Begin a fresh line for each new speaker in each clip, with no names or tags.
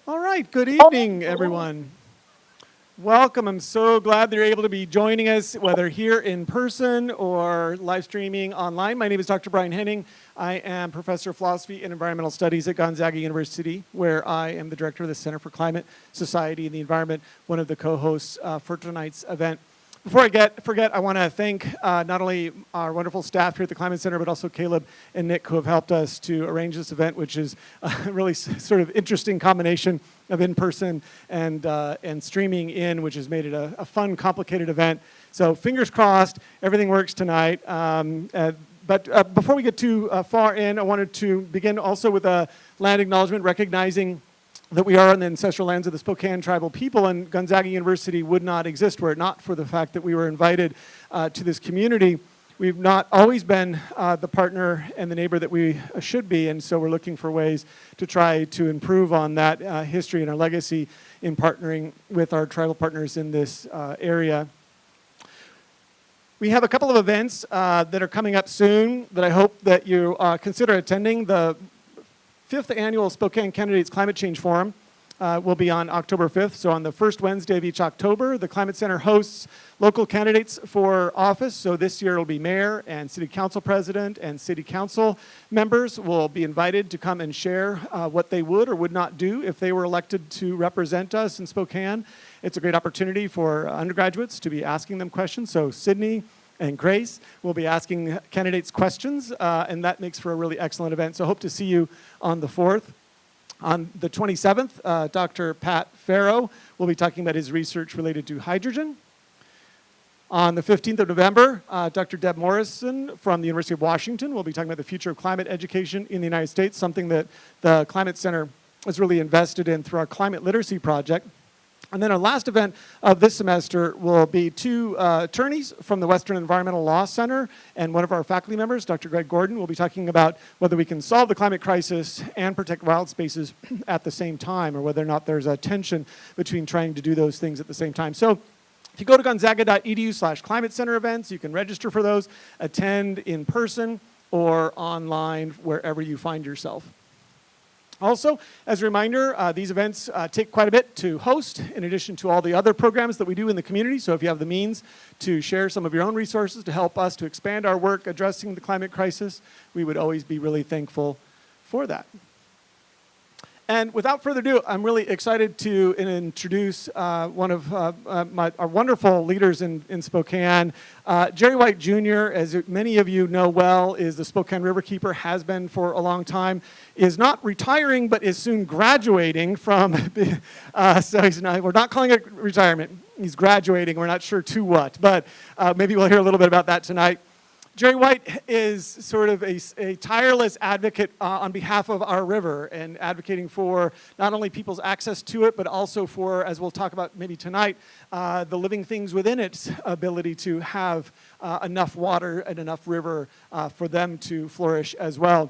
All right, good evening, everyone. Welcome. I'm so glad that you're able to be joining us, whether here in person or live streaming online. My name is Dr. Brian Henning. I am Professor of Philosophy and Environmental Studies at Gonzaga University, where I am the Director of the Center for Climate, Society, and the Environment, one of the co-hosts for tonight's event. Before I forget, I want to thank not only our wonderful staff here at the Climate Center, but also Caleb and Nick, who have helped us to arrange this event, which is a really sort of interesting combination of in-person and streaming in, which has made it a fun, complicated event. So fingers crossed, everything works tonight. But before we get too far in, I wanted to begin also with a land acknowledgement, recognizing that we are on the ancestral lands of the Spokane tribal people, and Gonzaga University would not exist were it not for the fact that we were invited to this community. We've not always been the partner and the neighbor that we should be, and so we're looking for ways to try to improve on that history and our legacy in partnering with our tribal partners in this area. We have a couple of events that are coming up soon that I hope that you consider attending. The 5th Annual Spokane Candidates Climate Change Forum will be on October 5th. So on the first Wednesday of each October, the Climate Center hosts local candidates for office. So this year it'll be mayor and city council president, and city council members will be invited to come and share what they would or would not do if they were elected to represent us in Spokane. It's a great opportunity for undergraduates to be asking them questions. So Sydney and Grace will be asking candidates questions, and that makes for a really excellent event. So hope to see you on the 4th. On the 27th, Dr. Pat Farrow will be talking about his research related to hydrogen. On the 15th of November, Dr. Deb Morrison from the University of Washington will be talking about the future of climate education in the United States, something that the Climate Center is really invested in through our climate literacy project. And then our last event of this semester will be two attorneys from the Western Environmental Law Center, and one of our faculty members, Dr. Greg Gordon, will be talking about whether we can solve the climate crisis and protect wild spaces at the same time, or whether or not there's a tension between trying to do those things at the same time. So if you go to gonzaga.edu/climate center events, you can register for those, attend in person or online, wherever you find yourself. Also, as a reminder, these events take quite a bit to host, in addition to all the other programs that we do in the community. So if you have the means to share some of your own resources to help us to expand our work addressing the climate crisis, we would always be really thankful for that. And without further ado, I'm really excited to introduce one of our wonderful leaders in Spokane. Jerry White Jr., as many of you know well, is the Spokane Riverkeeper, has been for a long time, is not retiring, but is soon graduating from, we're not calling it retirement. He's graduating, we're not sure to what, but maybe we'll hear a little bit about that tonight. Jerry White is sort of a tireless advocate on behalf of our river, and advocating for not only people's access to it, but also for, as we'll talk about maybe tonight, the living things within its ability to have enough water and enough river for them to flourish as well.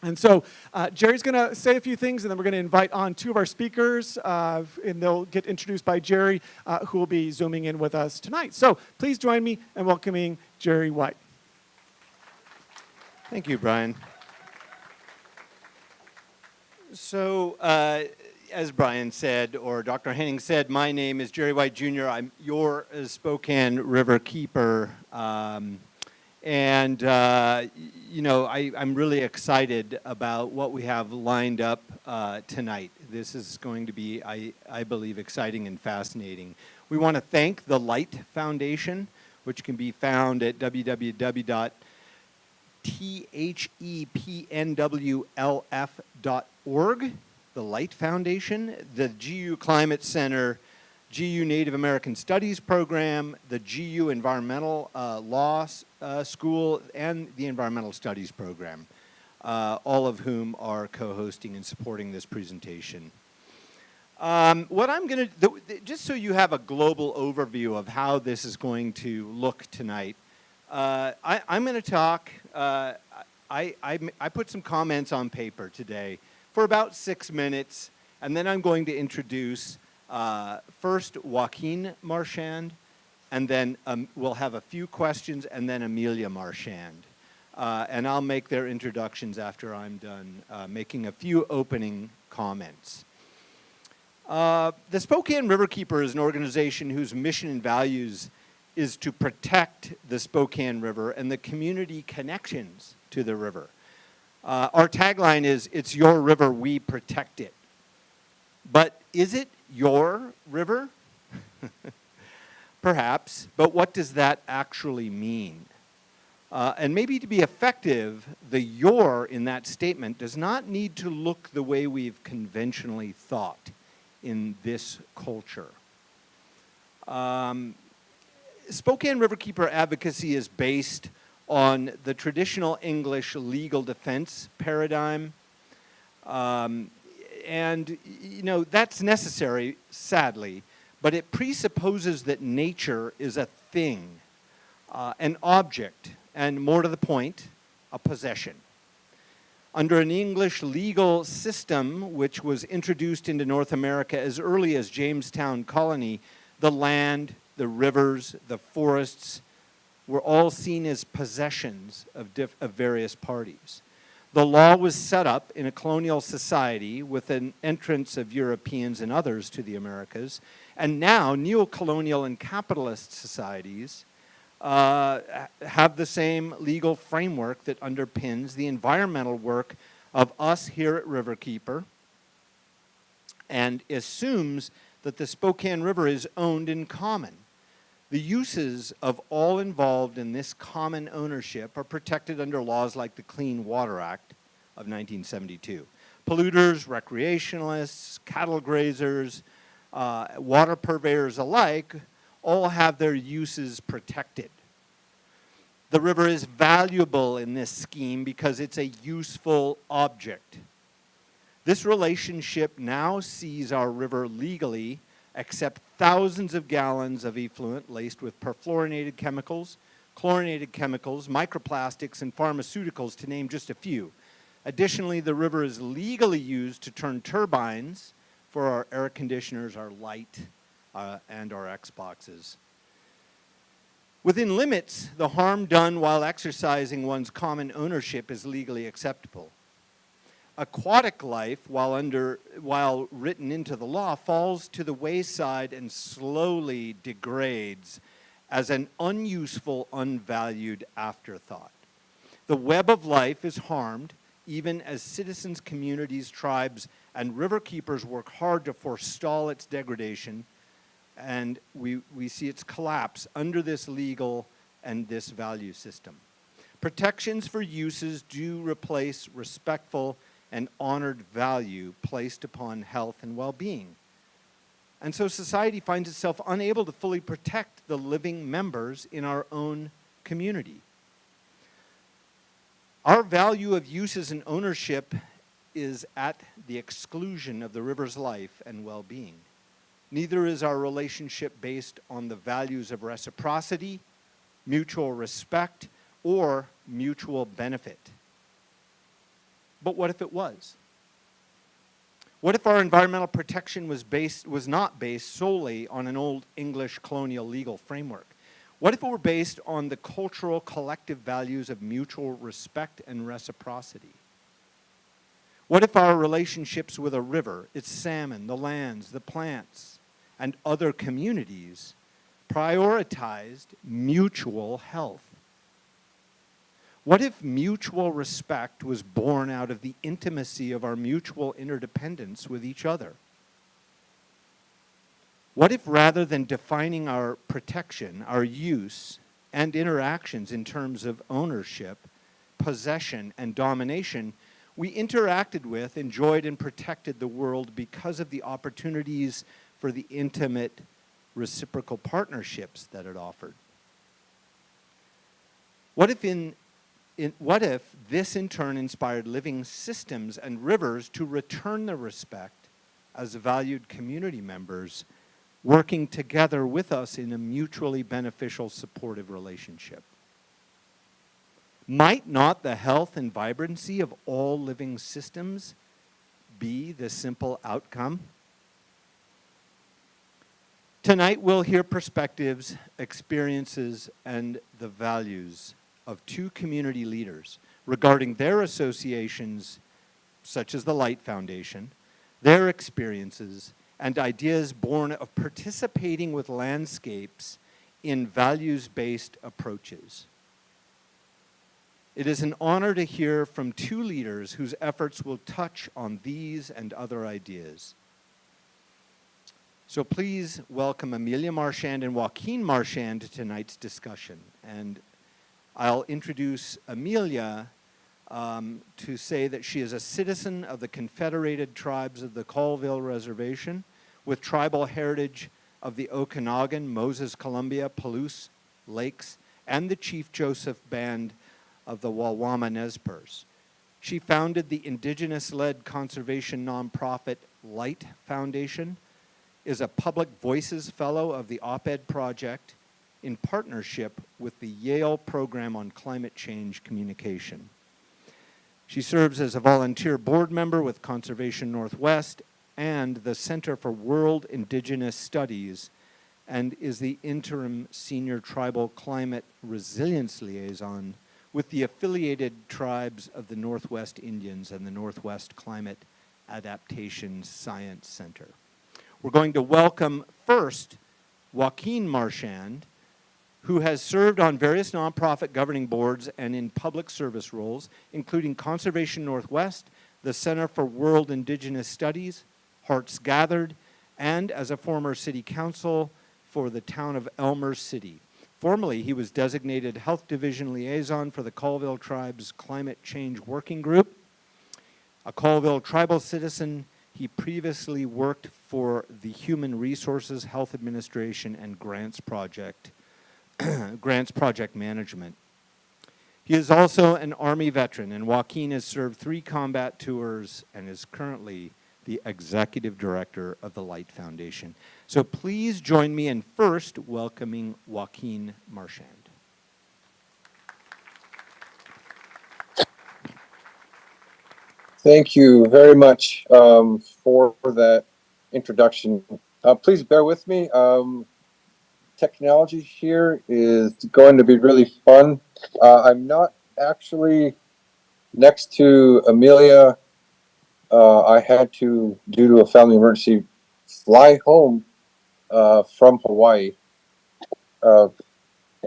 And so Jerry's going to say a few things, and then we're going to invite on two of our speakers, and they'll get introduced by Jerry, who will be Zooming in with us tonight. So please join me in welcoming Jerry White.
Thank you, Brian. So, as Brian said, or Dr. Henning said, my name is Jerry White Jr. I'm your Spokane Riverkeeper. You know, I'm really excited about what we have lined up tonight. This is going to be, I believe, exciting and fascinating. We want to thank the Light Foundation, which can be found at www.thepnwlf.org, the Light Foundation, the GU Climate Center, GU Native American Studies Program, the GU Environmental Law School, and the Environmental Studies Program, all of whom are co-hosting and supporting this presentation. What I'm going to, just so you have a global overview of how this is going to look tonight, I'm going to talk, I put some comments on paper today for about 6 minutes, and then I'm going to introduce first Joaquin Marchand, and then we'll have a few questions, and then Amelia Marchand. And I'll make their introductions after I'm done making a few opening comments. The Spokane Riverkeeper is an organization whose mission and values is to protect the Spokane River and the community connections to the river. Our tagline is, "It's your river, we protect it." But is it your river? Perhaps, but what does that actually mean? And maybe to be effective, the "your" in that statement does not need to look the way we've conventionally thought in this culture. Spokane Riverkeeper advocacy is based on the traditional English legal defense paradigm. And, you know, that's necessary, sadly, but it presupposes that nature is a thing, an object, and more to the point, a possession. Under an English legal system which was introduced into North America as early as Jamestown Colony, the land, the rivers, the forests were all seen as possessions of various parties. The law was set up in a colonial society with an entrance of Europeans and others to the Americas, and now neo-colonial and capitalist societies have the same legal framework that underpins the environmental work of us here at Riverkeeper and assumes that the Spokane River is owned in common. The uses of all involved in this common ownership are protected under laws like the Clean Water Act of 1972. Polluters, recreationalists, cattle grazers, water purveyors alike all have their uses protected. The river is valuable in this scheme because it's a useful object. This relationship now sees our river legally accept thousands of gallons of effluent laced with perfluorinated chemicals, chlorinated chemicals, microplastics, and pharmaceuticals, to name just a few. Additionally, the river is legally used to turn turbines for our air conditioners, our light, and our Xboxes. Within limits, the harm done while exercising one's common ownership is legally acceptable. Aquatic life, while written into the law, falls to the wayside and slowly degrades as an unuseful, unvalued afterthought. The web of life is harmed even as citizens, communities, tribes, and riverkeepers work hard to forestall its degradation, and we see its collapse under this legal and this value system. Protections for uses do replace respectful and honored value placed upon health and well-being. And so society finds itself unable to fully protect the living members in our own community. Our value of uses and ownership is at the exclusion of the river's life and well-being. Neither is our relationship based on the values of reciprocity, mutual respect, or mutual benefit. But what if it was? What if our environmental protection was not based solely on an old English colonial legal framework? What if it were based on the cultural collective values of mutual respect and reciprocity? What if our relationships with a river, its salmon, the lands, the plants, and other communities prioritized mutual health? What if mutual respect was born out of the intimacy of our mutual interdependence with each other? What if rather than defining our protection, our use, and interactions in terms of ownership, possession, and domination, we interacted with, enjoyed, and protected the world because of the opportunities for the intimate reciprocal partnerships that it offered? What if this in turn inspired living systems and rivers to return the respect as valued community members, working together with us in a mutually beneficial, supportive relationship? Might not the health and vibrancy of all living systems be the simple outcome? Tonight we'll hear perspectives, experiences, and the values of two community leaders regarding their associations, such as the Light Foundation, their experiences, and ideas born of participating with landscapes in values-based approaches. It is an honor to hear from two leaders whose efforts will touch on these and other ideas. So please welcome Amelia Marchand and Joaquin Marchand to tonight's discussion. And I'll introduce Amelia to say that she is a citizen of the Confederated Tribes of the Colville Reservation with tribal heritage of the Okanagan, Moses Columbia, Palouse Lakes, and the Chief Joseph Band of the Wawama Nez Perce. She founded the Indigenous-led conservation nonprofit Light Foundation, is a Public Voices Fellow of the Op-Ed Project in partnership with the Yale Program on Climate Change Communication. She serves as a volunteer board member with Conservation Northwest and the Center for World Indigenous Studies, and is the interim senior tribal climate resilience liaison with the affiliated tribes of the Northwest Indians and the Northwest Climate Adaptation Science Center. We're going to welcome first Joaquin Marchand, who has served on various nonprofit governing boards and in public service roles, including Conservation Northwest, the Center for World Indigenous Studies, Hearts Gathered, and as a former city council for the town of Elmer City. Formerly, he was designated Health Division Liaison for the Colville Tribe's Climate Change Working Group. A Colville tribal citizen, he previously worked for the Human Resources Health Administration and Grants Project Management. He is also an Army veteran, and Joaquin has served 3 combat tours and is currently the Executive Director of the Light Foundation. So please join me in first welcoming Joaquin Marchand.
Thank you very much for that introduction. Please bear with me. Technology here is going to be really fun. I'm not actually next to Amelia. I had to, due to a family emergency, fly home from Hawaii. And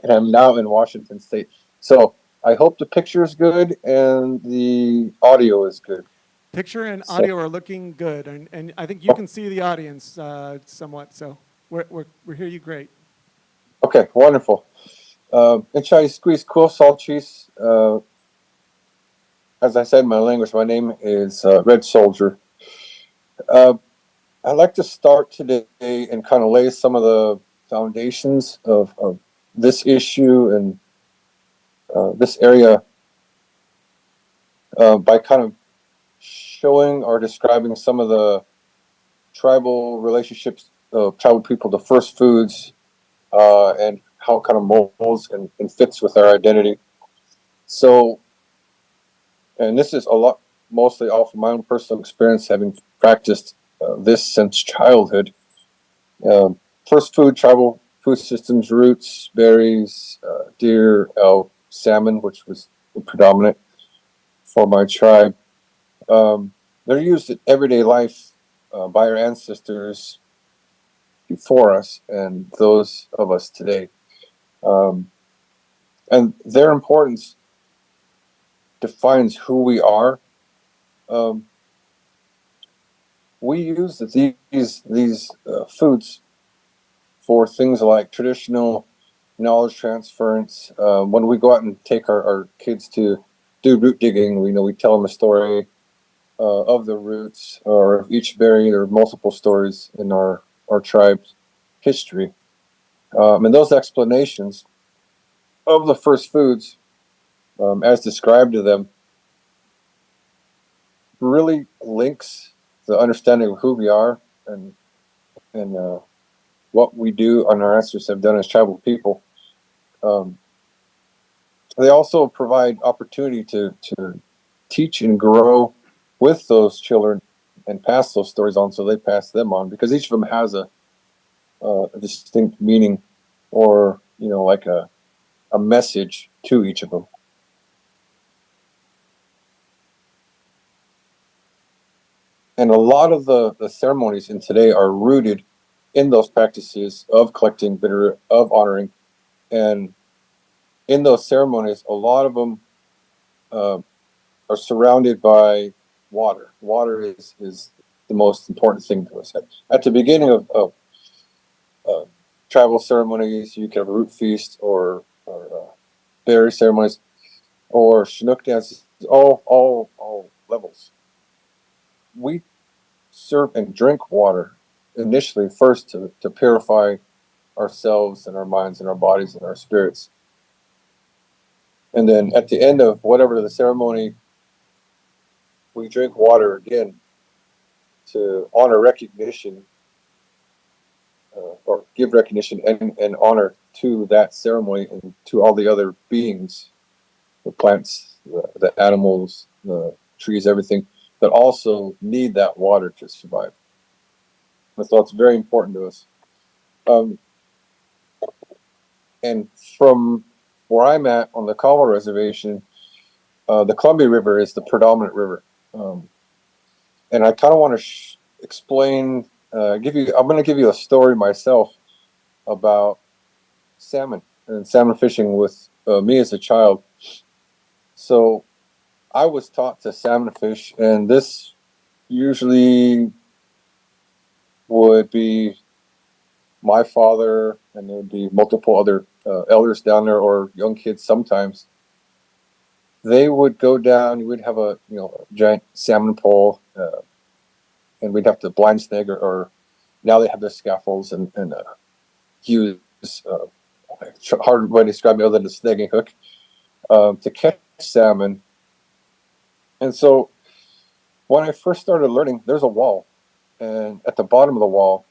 I'm now in Washington State. So I hope the picture is good and the audio is good.
Picture and audio are looking good, and I think you can see the audience somewhat, so we're hear you great.
Okay, wonderful. Enchai squeeze cool salt cheese. As I said in my language, my name is Red Soldier. I'd like to start today and kind of lay some of the foundations of this issue and this area by kind of showing or describing some of the tribal relationships of tribal people to First Foods and how it kind of molds and fits with our identity. So, and this is mostly all from my own personal experience, having practiced this since childhood. First food, tribal food systems, roots, berries, deer, elk, salmon, which was predominant for my tribe. They're used in everyday life by our ancestors before us and those of us today. And their importance defines who we are. We use these foods for things like traditional knowledge transference. When we go out and take our kids to do root digging, we tell them a story of the roots or of each berry. There are multiple stories in our tribe's history. And those explanations of the first foods, as described to them, really links the understanding of who we are and what we do and our ancestors have done as tribal people. They also provide opportunity to teach and grow with those children and pass those stories on, so they pass them on, because each of them has a distinct meaning or like a message to each of them. And a lot of the ceremonies in today are rooted in those practices of collecting, of honoring. And in those ceremonies, a lot of them are surrounded by water. Water is the most important thing to us. At the beginning of tribal ceremonies, you can have a root feast or berry ceremonies or Chinook dances, all levels. We serve and drink water initially first to purify ourselves and our minds and our bodies and our spirits. And then at the end of whatever the ceremony, we drink water again to honor recognition or give recognition and honor to that ceremony and to all the other beings, the plants, the animals, the trees, everything that also need that water to survive. And so it's very important to us. And from where I'm at on the Colorado Reservation, the Columbia River is the predominant river. And I kind of want to explain, I'm going to give you a story myself about salmon and salmon fishing with me as a child. So I was taught to salmon fish, and this usually would be my father, and there would be multiple other elders down there or young kids sometimes. They would go down, you would have a giant salmon pole, and we'd have to blind snag or now they have the scaffolds and use hard way to describe it other than a snagging hook to catch salmon. And so when I first started learning, there's a wall, and at the bottom of the wall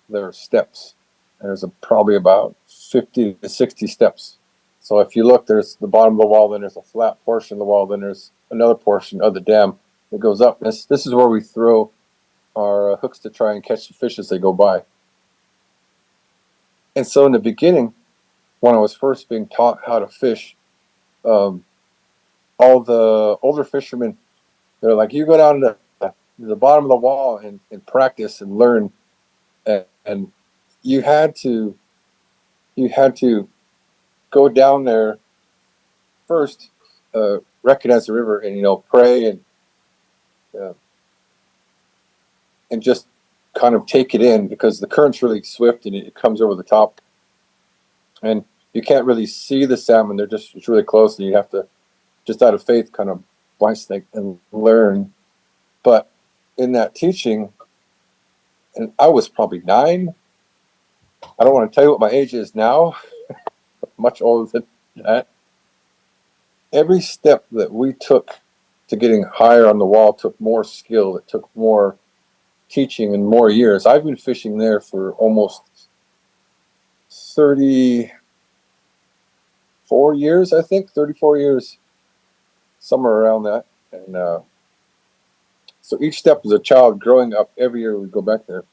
there are steps. There's probably about 50 to 60 steps. So if you look, there's the bottom of the wall, then there's a flat portion of the wall, then there's another portion of the dam that goes up. This is where we throw our hooks to try and catch the fish as they go by. And so in the beginning, when I was first being taught how to fish, all the older fishermen, they're like, you go down to the bottom of the wall and practice and learn. And you had to go down there first, recognize the river and pray and just kind of take it in, because the current's really swift and it comes over the top, and you can't really see the salmon. It's really close, and you have to just out of faith kind of blind snake and learn. But in that teaching, and I was probably 9. I don't want to tell you what my age is now, much older than that. Every step that we took to getting higher on the wall took more skill. It took more teaching and more years. I've been fishing there for almost 34 years, I think, 34 years, somewhere around that. And so each step as a child growing up, every year we'd go back there.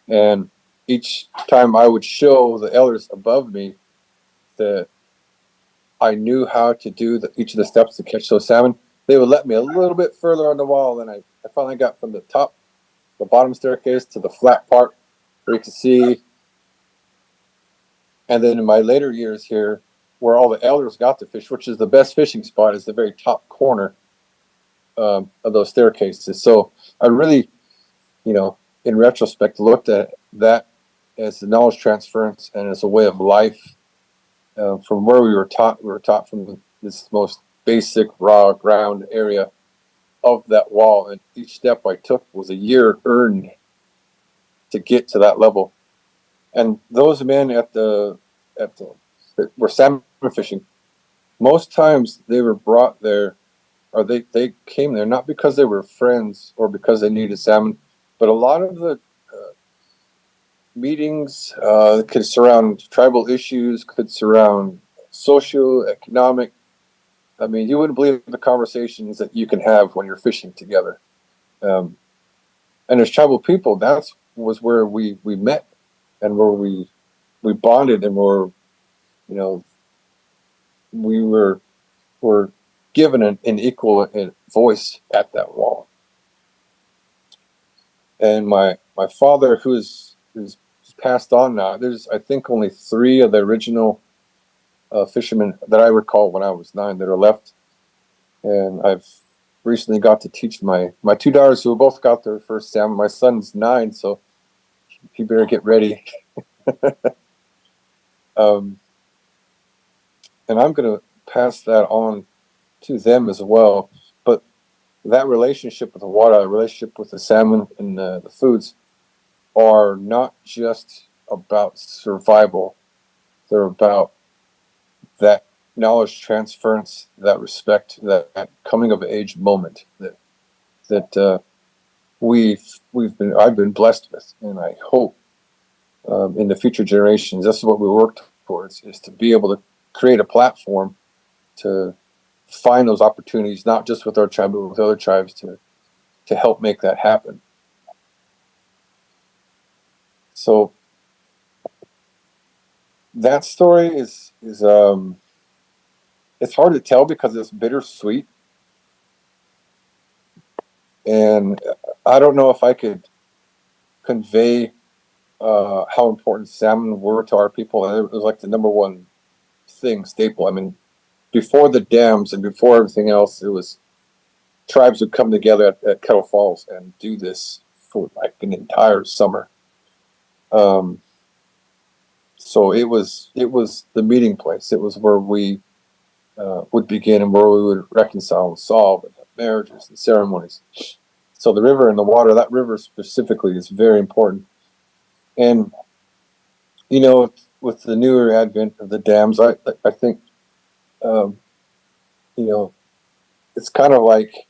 And each time I would show the elders above me that I knew how to do each of the steps to catch those salmon. They would let me a little bit further on the wall than I finally got from the bottom staircase to the flat part where you can see. And then in my later years here, where all the elders got to fish, which is the best fishing spot, is the very top corner of those staircases. So I really, in retrospect, looked at that as the knowledge transference and as a way of life. From where we were taught from this most basic raw ground area of that wall, and each step I took was a year earned to get to that level. And those men that were salmon fishing, most times they were brought there, or they came there not because they were friends or because they needed salmon, but a lot of the meetings could surround tribal issues, could surround socio-economic. I mean, you wouldn't believe the conversations that you can have when you're fishing together. And as tribal people, that was where we met and where we bonded, and we were given an equal voice at that wall. And my father, who's passed on now, there's I think only 3 of the original fishermen that I recall when I was 9 that are left. And I've recently got to teach my 2 daughters who both got their first salmon. My son's 9, so he better get ready. And I'm going to pass that on to them as well. But that relationship with the water, that relationship with the salmon and the foods are not just about survival. They're about that knowledge transference, that respect, that coming of age moment that I've been blessed with, and I hope in the future generations, this is what we work towards: is to be able to create a platform to find those opportunities, not just with our tribe, but with other tribes, to help make that happen. So that story is it's hard to tell because it's bittersweet, and I don't know if I could convey how important salmon were to our people. And it was like the number one thing, staple. I mean, before the dams and before everything else, it was tribes would come together at Kettle Falls and do this for like an entire summer. So it was the meeting place. It was where we would begin and where we would reconcile and solve and have marriages and ceremonies. So the river and the water, that river specifically, is very important. And you know, with the newer advent of the dams, I think you know, it's kind of like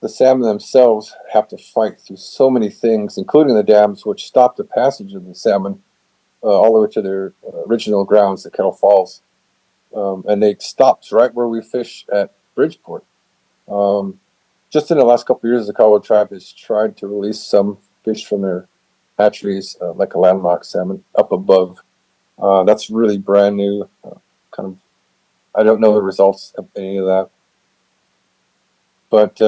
the salmon themselves have to fight through so many things, including the dams, which stop the passage of the salmon all the way to their original grounds at Kettle Falls. And they stopped right where we fish at Bridgeport. Just in the last couple of years, the Kawa tribe has tried to release some fish from their hatcheries, like a landlocked salmon, up above. That's really brand new. Kind of, I don't know the results of any of that, but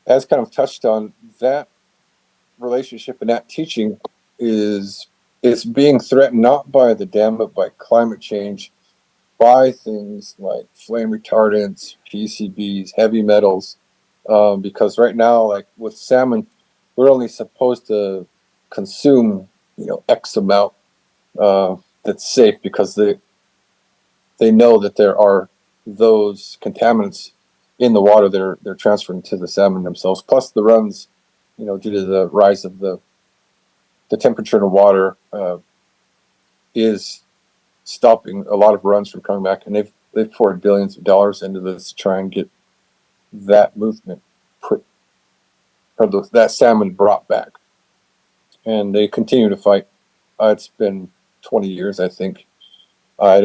as kind of touched on, that relationship and that teaching is being threatened not by the dam, but by climate change, by things like flame retardants, PCBs, heavy metals. Because right now, like with salmon, we're only supposed to consume, you know, X amount that's safe, because they know that there are those contaminants in the water that they're transferring to the salmon themselves. Plus the runs, you know, due to the rise of the temperature in the water, is stopping a lot of runs from coming back. And they've poured billions of dollars into this to try and get that movement that salmon brought back. And they continue to fight. It's been 20 years, I think. I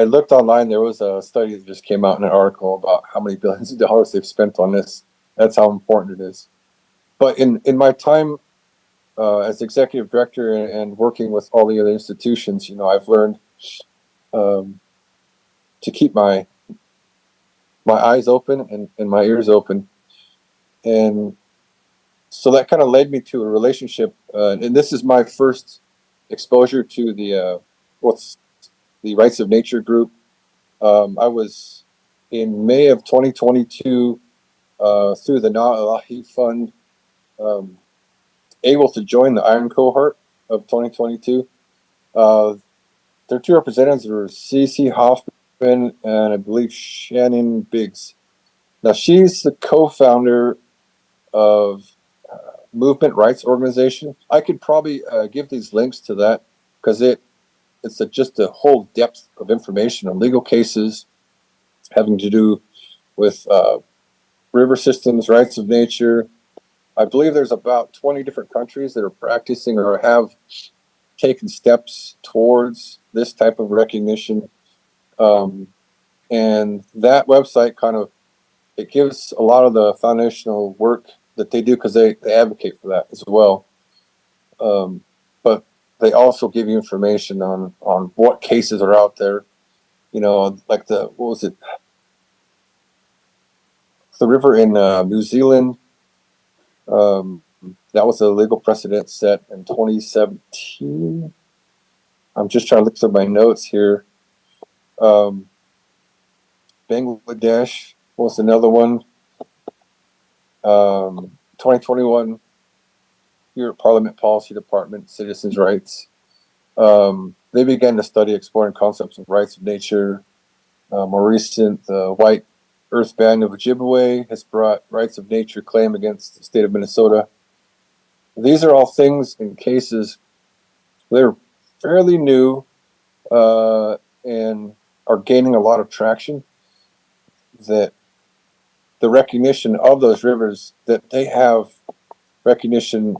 looked online. There was a study that just came out in an article about how many billions of dollars they've spent on this. That's how important it is. But in my time as executive director and working with all the other institutions, you know, I've learned to keep my eyes open and my ears open. And so that kind of led me to a relationship. And this is my first exposure to the what's the Rights of Nature group. I was in May of 2022 through the Na'alahi Fund able to join the Iron Cohort of 2022. Their 2 representatives were Cece Hoffman and I believe Shannon Biggs. Now she's the co-founder of Movement Rights Organization. I could probably give these links to that, because it's just a whole depth of information on legal cases having to do with river systems, rights of nature. I believe there's about 20 different countries that are practicing or have taken steps towards this type of recognition. And that website kind of, it gives a lot of the foundational work that they do, because they advocate for that as well. But they also give you information on what cases are out there. You know, like what was it? the river in New Zealand. That was a legal precedent set in 2017. I'm just trying to look through my notes here. Bangladesh was another one. 2021, here at Parliament Policy Department, Citizens' Rights. They began to study exploring concepts of rights of nature. More recent, the White Earth Band of Ojibwe has brought rights of nature claim against the state of Minnesota. These are all things and cases. They're fairly new and are gaining a lot of traction. That the recognition of those rivers, that they have recognition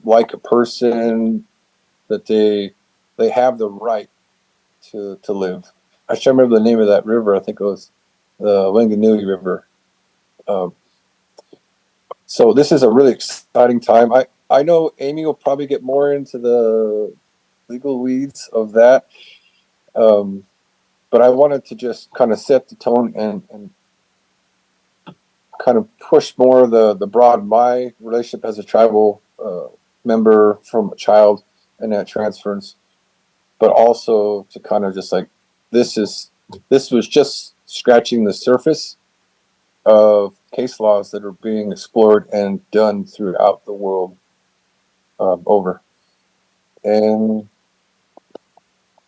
like a person, that they have the right to live. I can't remember the name of that river. I think it was the Wanganui River. So this is a really exciting time. I know Amy will probably get more into the legal weeds of that. But I wanted to just kind of set the tone and kind of push more the broad my relationship as a tribal member from a child and that transference, but also to kind of just like this was just scratching the surface of case laws that are being explored and done throughout the world over, and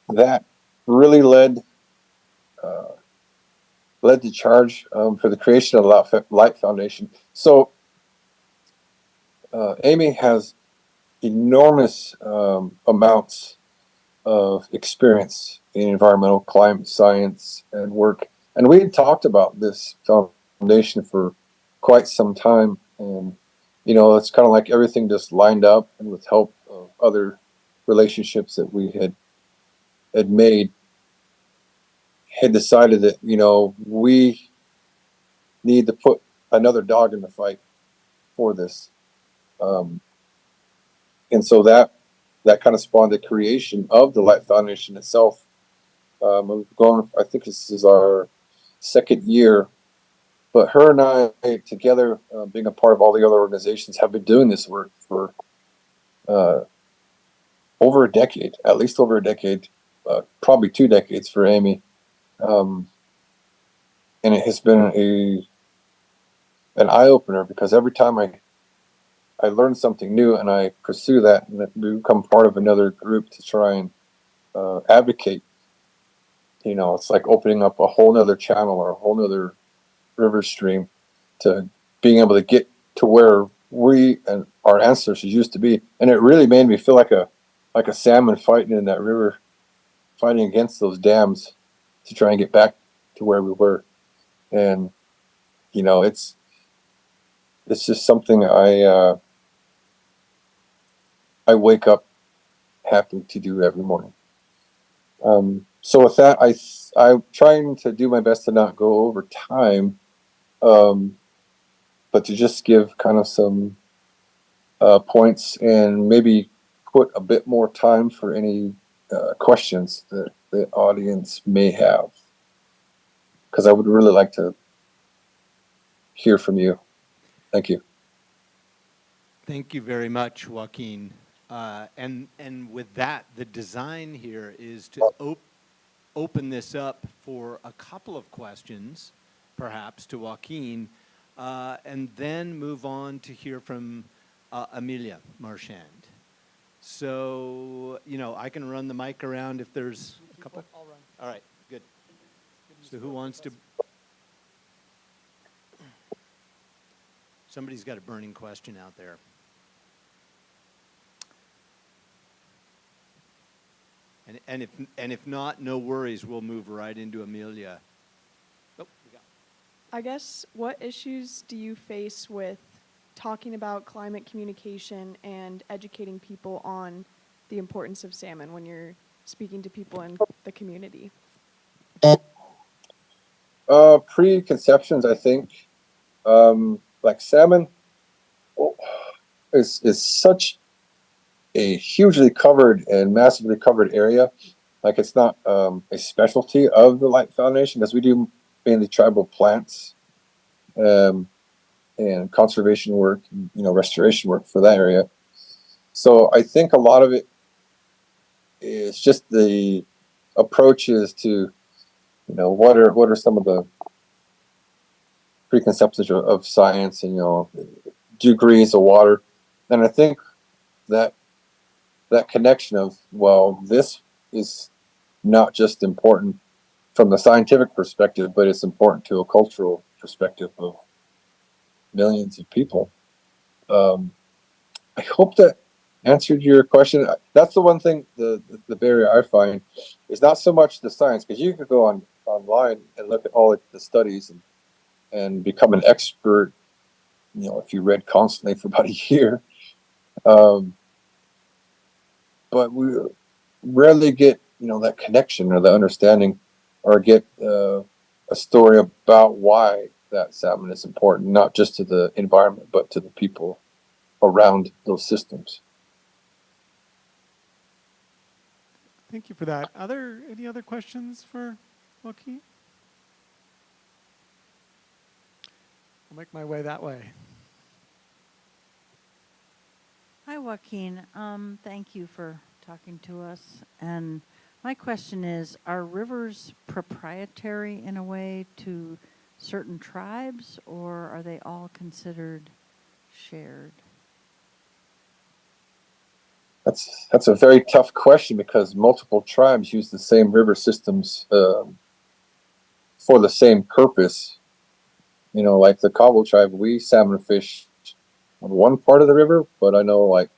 that really led the charge for the creation of the Light Foundation. So Amy has enormous amounts of experience in environmental climate science and work. And we had talked about this foundation for quite some time. And, you know, it's kind of like everything just lined up, and with help of other relationships that we had made, had decided that, you know, we need to put another dog in the fight for this. And so that kind of spawned the creation of the Light Foundation itself. We've gone, I think this is our second year, but her and I together, being a part of all the other organizations, have been doing this work for over a decade, at least over a decade, probably 2 decades for Amy. And it has been an eye-opener, because every time I learn something new and I pursue that and become part of another group to try and advocate, you know, it's like opening up a whole nother channel or a whole nother river stream to being able to get to where we and our ancestors used to be. And it really made me feel like a salmon fighting in that river, fighting against those dams to try and get back to where we were. And, you know, it's just something I wake up happy to do every morning. So with that, I'm trying to do my best to not go over time, but to just give kind of some points and maybe put a bit more time for any questions that the audience may have, because I would really like to hear from you. Thank you.
Thank you very much, Joaquin. And with that, the design here is to open this up for a couple of questions, perhaps, to Joaquin, and then move on to hear from Amelia Marchand. So, you know, I can run the mic around if there's a couple.
I'll run.
All right, good. So who wants to? Somebody's got a burning question out there. And if not, no worries. We'll move right into Amelia. Oh, we got.
I guess, what issues do you face with talking about climate communication and educating people on the importance of salmon when you're speaking to people in the community?
Preconceptions, I think. Like salmon is such a hugely covered and massively covered area. Like, it's not a specialty of the Light Foundation, because we do mainly tribal plants. and conservation work, restoration work for that area. So I think a lot of it is just the approaches to, what are some of the preconceptions of science and, degrees of water. And I think that connection of, well, this is not just important from the scientific perspective, but it's important to a cultural perspective of millions of people. I hope that answered your question. That's the one thing, the barrier I find is not so much the science, because you could go online and look at all the studies and become an expert, if you read constantly for about a year. But we rarely get, that connection or the understanding, or get a story about why that salmon is important, not just to the environment, but to the people around those systems.
Thank you for that. Any other questions for Joaquin? I'll make my way that way.
Hi, Joaquin. Thank you for talking to us. And my question is, are rivers proprietary in a way to certain tribes, or are they all considered shared?
That's a very tough question, because multiple tribes use the same river systems for the same purpose. Like the Cabo tribe, we salmon fish on one part of the river, but I know like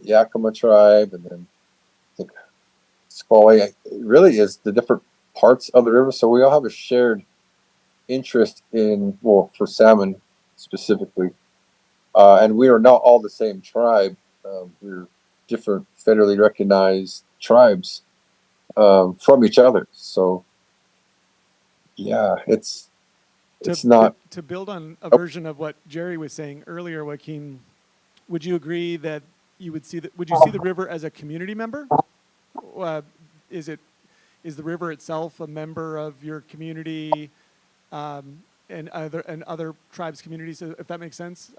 Yakima tribe, and then I think Squally, it really is the different parts of the river. So we all have a shared interest in, well, for salmon specifically, and we are not all the same tribe. We're different federally recognized tribes from each other. So yeah, it's not
to build on a version of what Jerry was saying earlier, Joaquin. Would you agree that would you see the river as a community member? Is the river itself a member of your community and other tribes' communities? If that makes sense,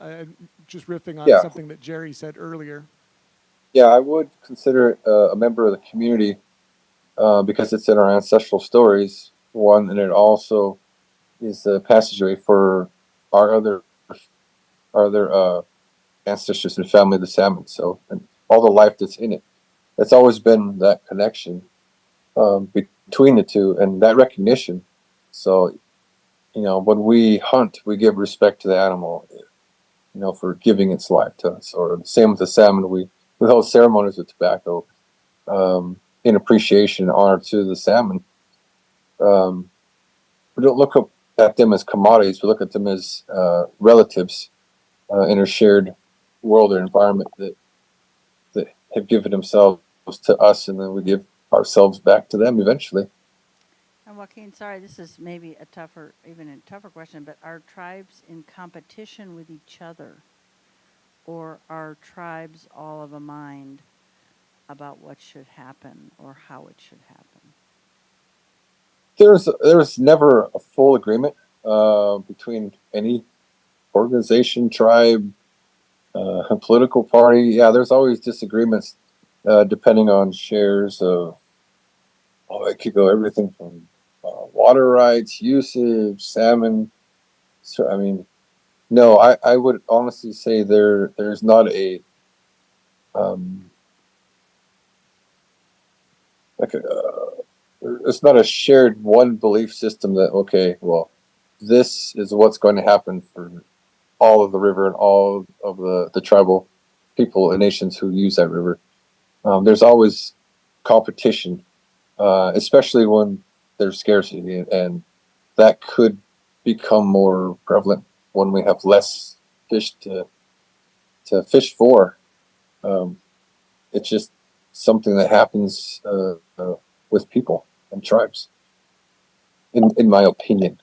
just riffing on something that Jerry said earlier.
Yeah, I would consider it a member of the community because it's in our ancestral stories. One, and it also is a passageway for our other ancestors and family of the salmon. So, and all the life that's in it. It's always been that connection between the two and that recognition. So, when we hunt, we give respect to the animal, for giving its life to us. Or the same with the salmon, we hold ceremonies with tobacco in appreciation and honor to the salmon. We don't look at them as commodities. We look at them as relatives in a shared world or environment that have given themselves to us, and then we give ourselves back to them eventually.
And Joaquin, sorry, this is maybe even a tougher question, but are tribes in competition with each other, or are tribes all of a mind about what should happen or how it should happen?
There's never a full agreement between any organization, tribe, political party. Yeah, there's always disagreements depending on shares of. It could go everything from water rights, usage, salmon. So I mean, no, I would honestly say there's not a it's not a shared one belief system that, okay, well, this is what's going to happen for all of the river and all of the tribal people and nations who use that river. There's always competition, especially when there's scarcity, and that could become more prevalent when we have less fish to fish for. It's just something that happens with people and tribes, in my opinion.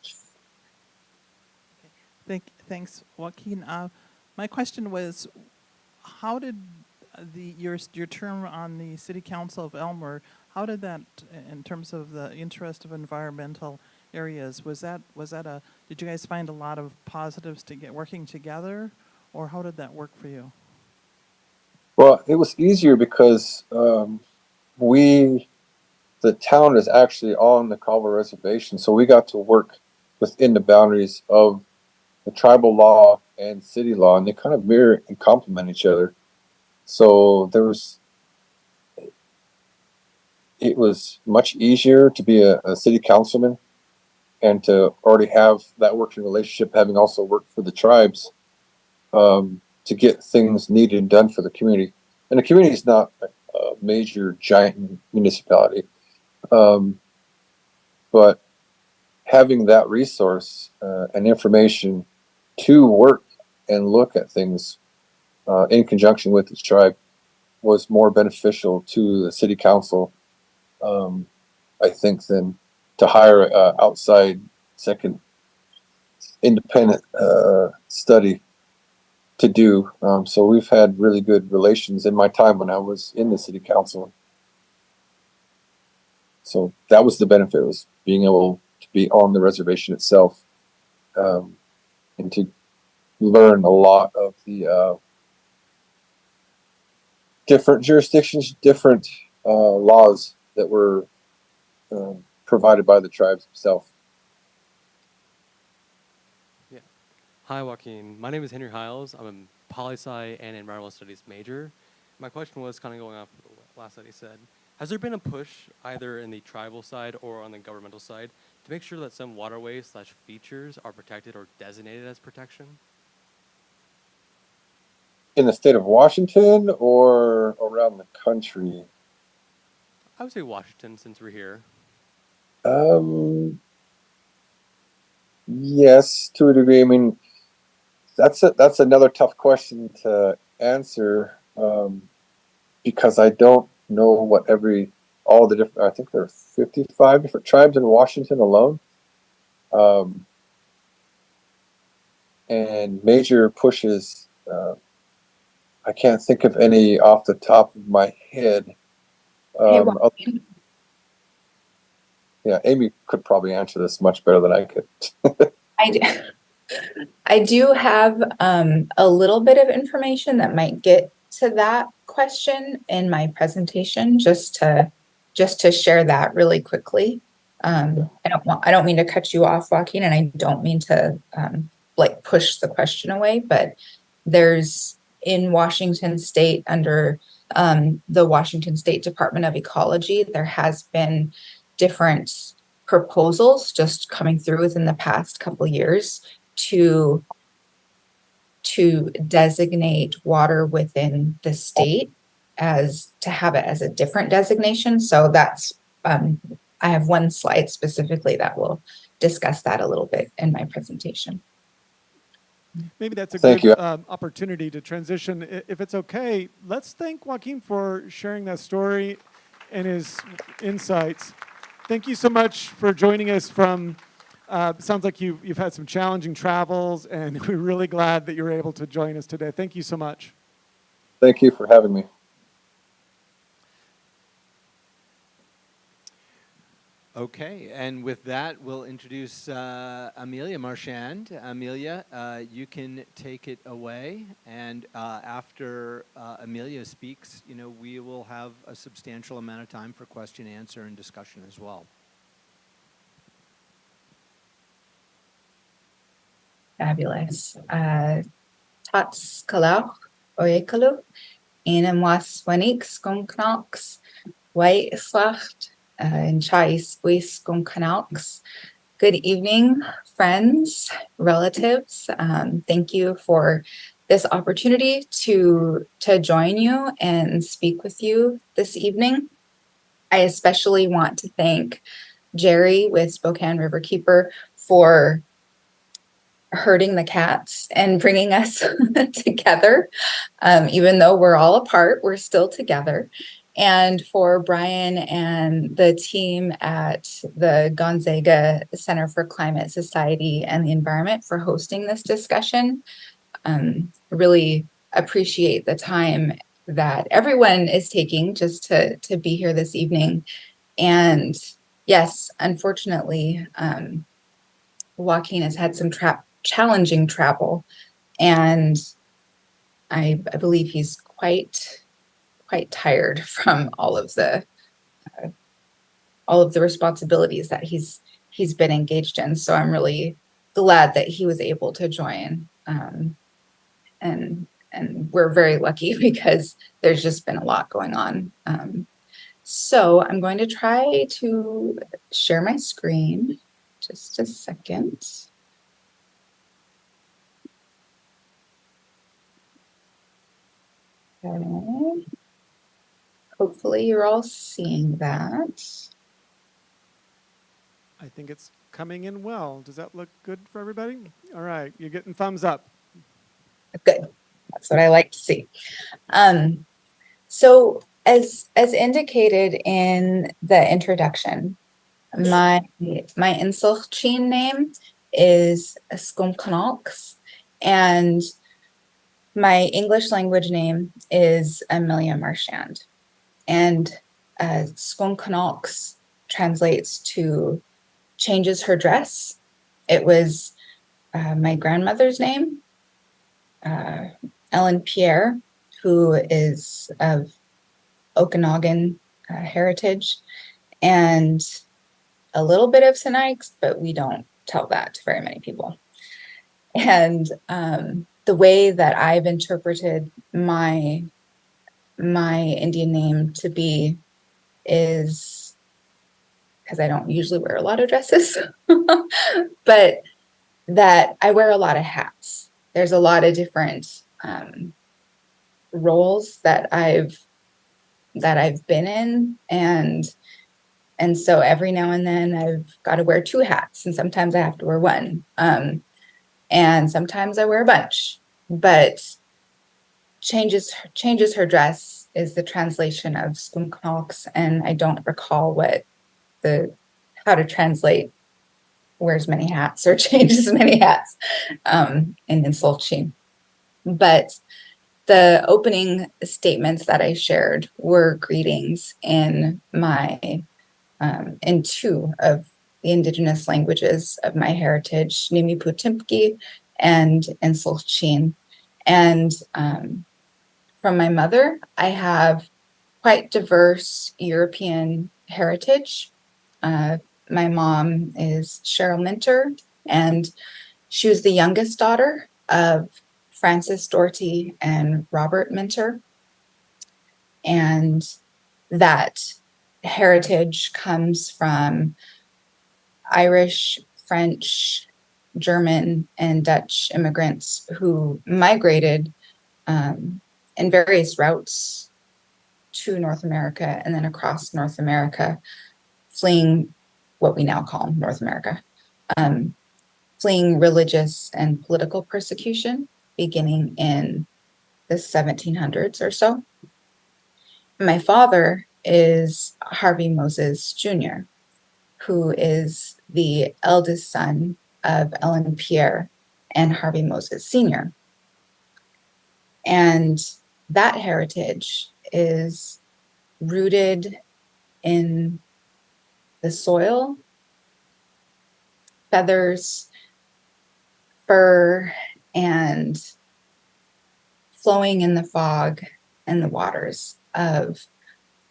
Thanks, Joaquin. My question was, how did your term on the City Council of Elmer, how did that, in terms of the interest of environmental areas, did you guys find a lot of positives to get working together, or how did that work for you?
Well, it was easier because the town is actually on the Culver Reservation, so we got to work within the boundaries of the tribal law and city law, and they kind of mirror and complement each other. So it was much easier to be a city councilman and to already have that working relationship, having also worked for the tribes, to get things needed and done for the community. And the community is not a major giant municipality, but having that resource and information to work and look at things in conjunction with each tribe was more beneficial to the city council, I think, than to hire an outside second independent study to do. So we've had really good relations in my time when I was in the city council. So that was the benefit, was being able to be on the reservation itself, and to learn a lot of the different jurisdictions, different laws that were provided by the tribes themselves.
Yeah. Hi, Joaquin. My name is Henry Hiles. I'm a poli-sci and environmental studies major. My question was kind of going off what last study said. Has there been a push either in the tribal side or on the governmental side to make sure that some waterways / features are protected or designated as protection?
In the state of Washington or around the country?
I would say Washington, since we're here.
Yes, to a degree. I mean, that's another tough question to answer, because I don't know what all the different. I think there are 55 different tribes in Washington alone, and major pushes. I can't think of any off the top of my head. Yeah, Amy could probably answer this much better than I could.
I do have a little bit of information that might get to that question in my presentation, just to share that really quickly. I don't mean to cut you off, Joaquin, and I don't mean to push the question away, but there's in Washington State, under the Washington State Department of Ecology, there has been different proposals just coming through within the past couple years to designate water within the state to have it as a different designation. So that's I have one slide specifically that will discuss that a little bit in my presentation.
Maybe that's a
Thank
good
you.
opportunity to transition. If it's okay, let's thank Joaquin for sharing that story and his insights. Thank you so much for joining us from, sounds like you've had some challenging travels, and we're really glad that you're able to join us today. Thank you so much.
Thank you for having me.
Okay, and with that, we'll introduce Amelia Marchand. Amelia, you can take it away, and after Amelia speaks, we will have a substantial amount of time for question, answer, and discussion as well.
Fabulous. Tots kalauch oekalu, enamwas wanix gomknox, white slacht. And Chais Wisconkanaux. Good evening, friends, relatives. Thank you for this opportunity to join you and speak with you this evening. I especially want to thank Jerry with Spokane Riverkeeper for herding the cats and bringing us together. Even though we're all apart, we're still together. And for Brian and the team at the Gonzaga Center for Climate, Society, and the Environment for hosting this discussion. Really appreciate the time that everyone is taking just to be here this evening. And yes, unfortunately, Joaquin has had some challenging travel, and I believe he's quite tired from all of the responsibilities that he's been engaged in. So I'm really glad that he was able to join, and we're very lucky because there's just been a lot going on. So I'm going to try to share my screen. Just a second. Okay. Hopefully you're all seeing that.
I think it's coming in well. Does that look good for everybody? All right, you're getting thumbs up.
Good. That's what I like to see. So as indicated in the introduction, my Insulchin name is Skumkanox, and my English language name is Amelia Marchand. And Skumkanox translates to changes her dress. It was my grandmother's name, Ellen Pierre, who is of Okanagan heritage, and a little bit of Sinaiaks, but we don't tell that to very many people. And the way that I've interpreted my Indian name to be is, because I don't usually wear a lot of dresses, but that I wear a lot of hats. There's a lot of different roles that I've been in, and so every now and then I've got to wear 2 hats, and sometimes I have to wear 1, and sometimes I wear a bunch. But changes her dress is the translation of Skumknox, and I don't recall how to translate wears many hats or changes many hats in Insulchin. But the opening statements that I shared were greetings in in 2 of the Indigenous languages of my heritage, Nimiputimki and Insulchin. And from my mother, I have quite diverse European heritage. My mom is Cheryl Minter, and she was the youngest daughter of Frances Doherty and Robert Minter. And that heritage comes from Irish, French, German, and Dutch immigrants who migrated in various routes to North America and then across North America, fleeing what we now call North America, fleeing religious and political persecution beginning in the 1700s or so. My father is Harvey Moses Jr., who is the eldest son of Ellen Pierre and Harvey Moses Sr. And that heritage is rooted in the soil, feathers, fur, and flowing in the fog and the waters of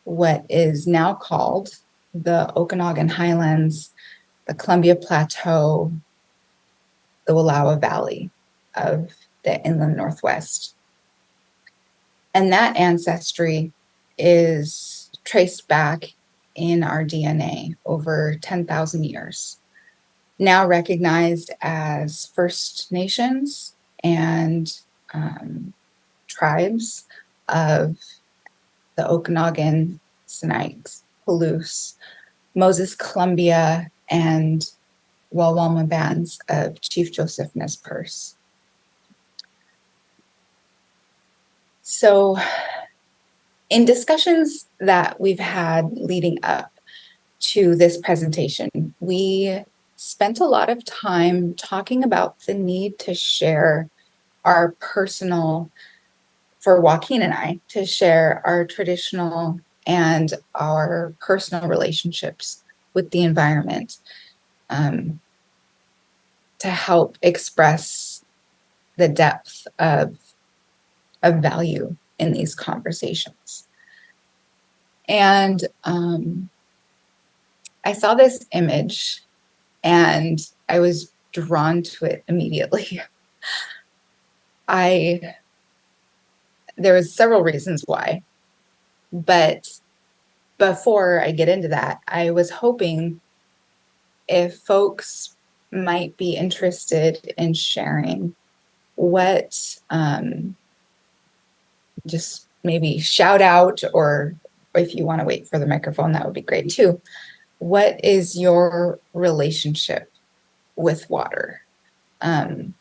what is now called the Okanagan Highlands, the Columbia Plateau, the Wallowa Valley of the inland Northwest. And that ancestry is traced back in our DNA over 10,000 years, now recognized as First Nations and tribes of the Okanagan, Sinaiaks, Palouse, Moses Columbia, and Walwalma bands of Chief Joseph Nez Perce. So in discussions that we've had leading up to this presentation, we spent a lot of time talking about the need to share our personal, for Joaquin and I, to share our traditional and our personal relationships with the environment, to help express the depth of value in these conversations. And I saw this image and I was drawn to it immediately. There was several reasons why, but before I get into that, I was hoping if folks might be interested in sharing what, just maybe shout out, or if you want to wait for the microphone, that would be great too. What is your relationship with water? And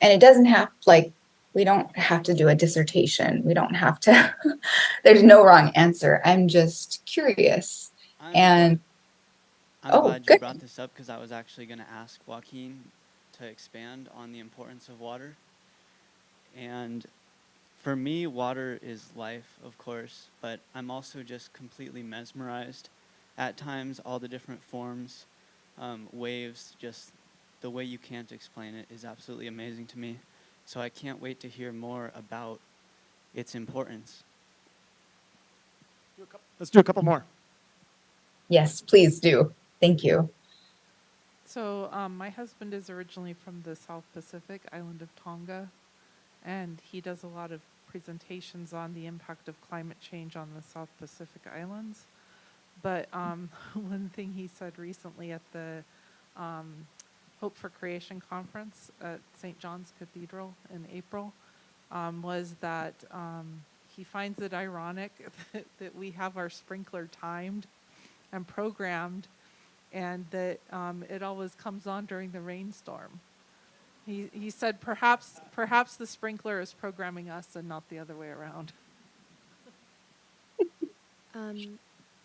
it doesn't have, like, we don't have to do a dissertation. We don't have to, there's no wrong answer. I'm just curious.
I'm
Oh,
glad you
good.
brought this up, because I was actually going to ask Joaquin to expand on the importance of water. And for me, water is life, of course, but I'm also just completely mesmerized at times. All the different forms, waves, just the way you can't explain it is absolutely amazing to me. So I can't wait to hear more about its importance.
Let's do a couple more.
Yes, please do. Thank you.
So my husband is originally from the South Pacific island of Tonga, and he does a lot of presentations on the impact of climate change on the South Pacific Islands. But one thing he said recently at the Hope for Creation conference at St. John's Cathedral in April was that he finds it ironic that we have our sprinkler timed and programmed, and that it always comes on during the rainstorm. He said perhaps the sprinkler is programming us and not the other way around.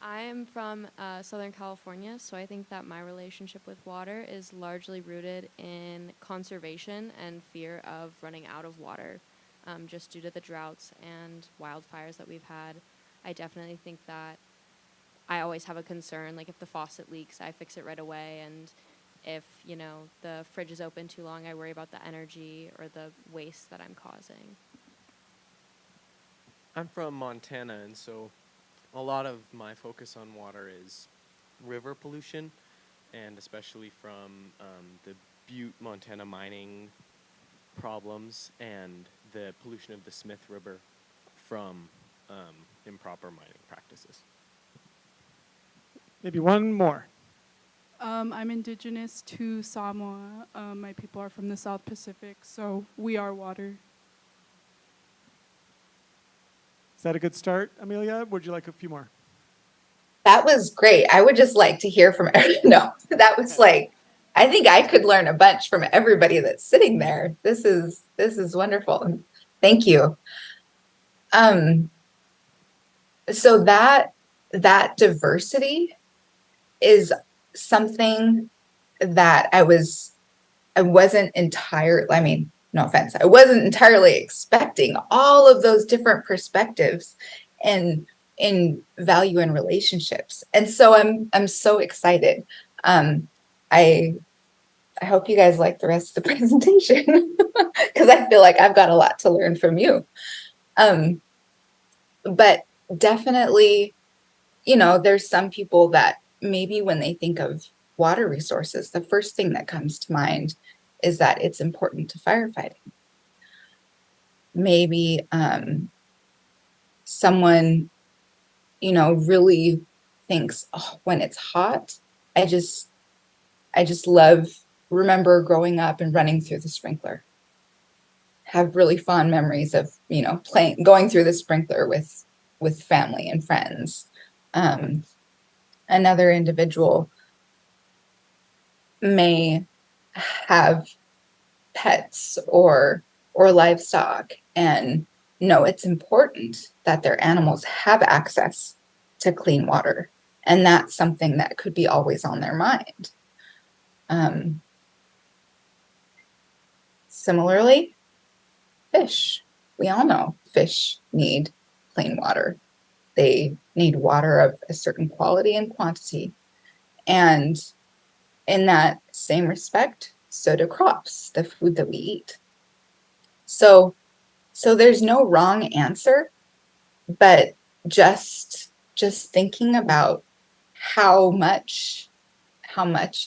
I am from Southern California, so I think that my relationship with water is largely rooted in conservation and fear of running out of water, just due to the droughts and wildfires that we've had. I definitely think that I always have a concern, like if the faucet leaks, I fix it right away, and if, you know, the fridge is open too long, I worry about the energy or the waste that I'm causing.
I'm from Montana, and so a lot of my focus on water is river pollution, and especially from the Butte, Montana mining problems and the pollution of the Smith River from improper mining practices.
Maybe one more.
I'm indigenous to Samoa. My people are from the South Pacific, so we are water.
Is that a good start, Amelia? Would you like a few more?
That was great. I would just like to hear from no, that was like, I think I could learn a bunch from everybody that's sitting there. This is wonderful. Thank you. So that diversity is something that I wasn't entirely, I mean, no offense, I wasn't entirely expecting all of those different perspectives and in value and relationships. And so I'm so excited. I hope you guys like the rest of the presentation, because I feel like I've got a lot to learn from you. But definitely, you know, there's some people that maybe when they think of water resources, the first thing that comes to mind is that it's important to firefighting. Maybe someone, you know, really thinks, oh, when it's hot, I just remember growing up and running through the sprinkler. Have really fond memories of, you know, going through the sprinkler with family and friends. Another individual may have pets or livestock and know it's important that their animals have access to clean water. And that's something that could be always on their mind. Similarly, fish. We all know fish need clean water. They need water of a certain quality and quantity. And in that same respect, so do crops, the food that we eat. So there's no wrong answer, but just thinking about how much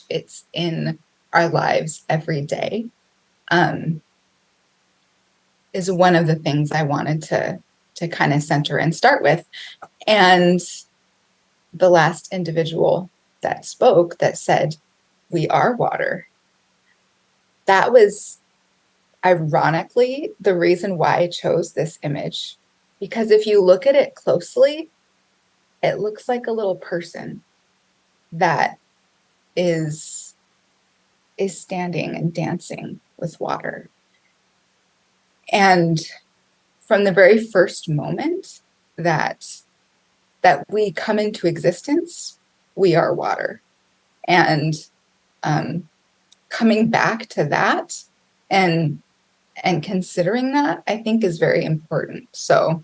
it's in our lives every day is one of the things I wanted to kind of center and start with. And the last individual that spoke that said, we are water, that was ironically the reason why I chose this image. Because if you look at it closely, it looks like a little person that is standing and dancing with water. And from the very first moment that we come into existence, we are water. And coming back to that and considering that, I think is very important. So,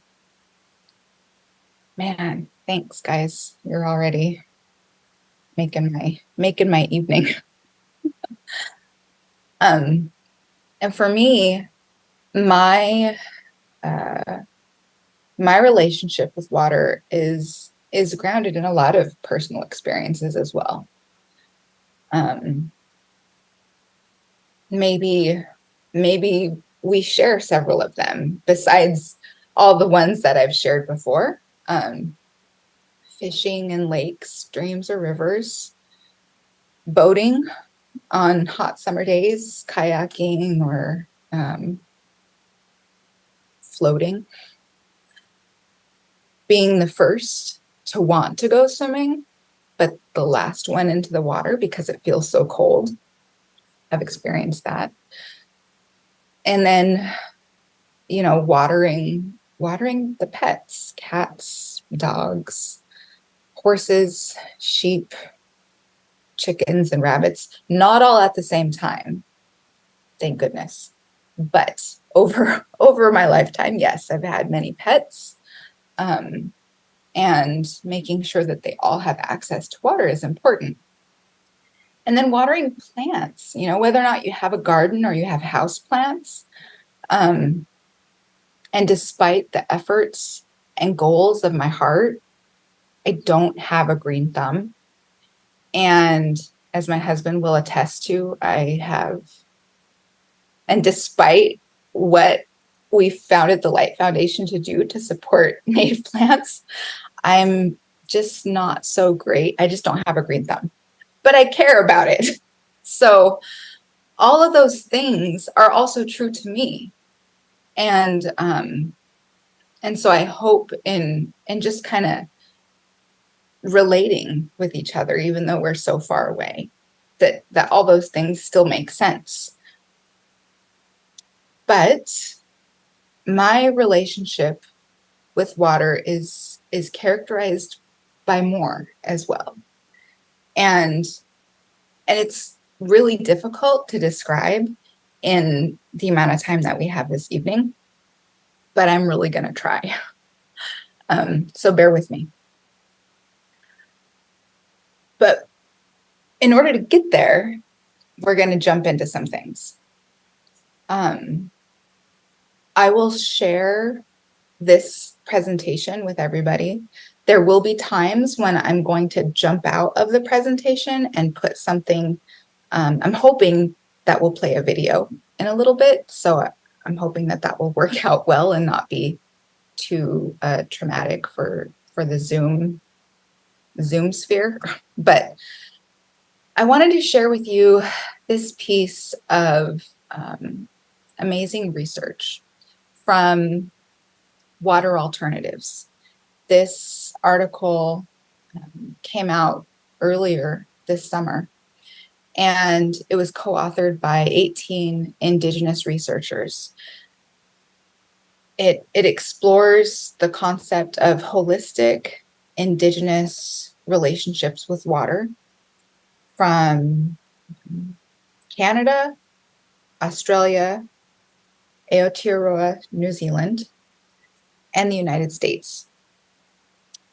man, thanks, guys. You're already making my evening. And for me, my relationship with water is grounded in a lot of personal experiences as well. Maybe we share several of them besides all the ones that I've shared before. Fishing in lakes, streams, or rivers, boating on hot summer days, kayaking, or floating. Being the first to want to go swimming, but the last one into the water because it feels so cold. I've experienced that. And then, watering the pets, cats, dogs, horses, sheep, chickens, and rabbits, not all at the same time, thank goodness. But over my lifetime, yes, I've had many pets, and making sure that they all have access to water is important. And then watering plants, whether or not you have a garden or you have house plants. And despite the efforts and goals of my heart, I don't have a green thumb. And as my husband will attest to, and despite what we founded the Light Foundation to do to support native plants, I'm just not so great. I just don't have a green thumb, but I care about it. So all of those things are also true to me. And so I hope in just kind of relating with each other, even though we're so far away, that all those things still make sense. But my relationship with water is characterized by more as well. And it's really difficult to describe in the amount of time that we have this evening, but I'm really going to try. So bear with me. But in order to get there, we're going to jump into some things. I will share this presentation with everybody. There will be times when I'm going to jump out of the presentation and put something, I'm hoping that we'll play a video in a little bit. So I'm hoping that will work out well and not be too traumatic for the Zoom sphere. But I wanted to share with you this piece of amazing research from Water Alternatives. This article came out earlier this summer, and it was co-authored by 18 Indigenous researchers. It explores the concept of holistic Indigenous relationships with water from Canada, Australia, Aotearoa, New Zealand, and the United States.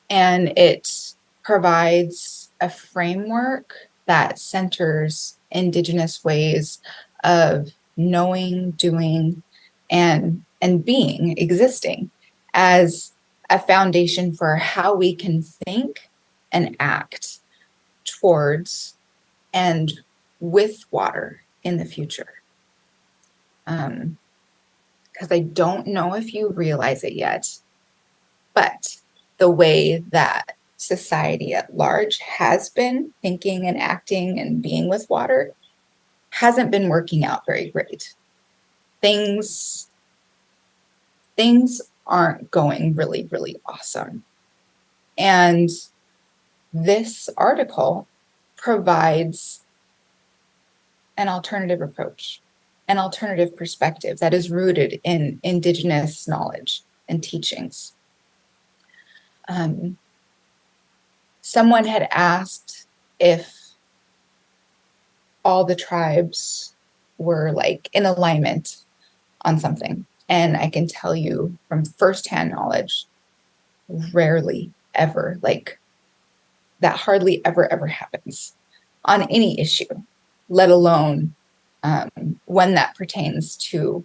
And it provides a framework that centers Indigenous ways of knowing, doing, and being, existing, as a foundation for how we can think and act towards and with water in the future. Because I don't know if you realize it yet, but the way that society at large has been thinking and acting and being with water hasn't been working out very great. Things aren't going really, really awesome. And this article provides an alternative approach, an alternative perspective that is rooted in Indigenous knowledge and teachings. Someone had asked if all the tribes were like in alignment on something. And I can tell you from firsthand knowledge, rarely ever, like that hardly ever happens on any issue, let alone one that pertains to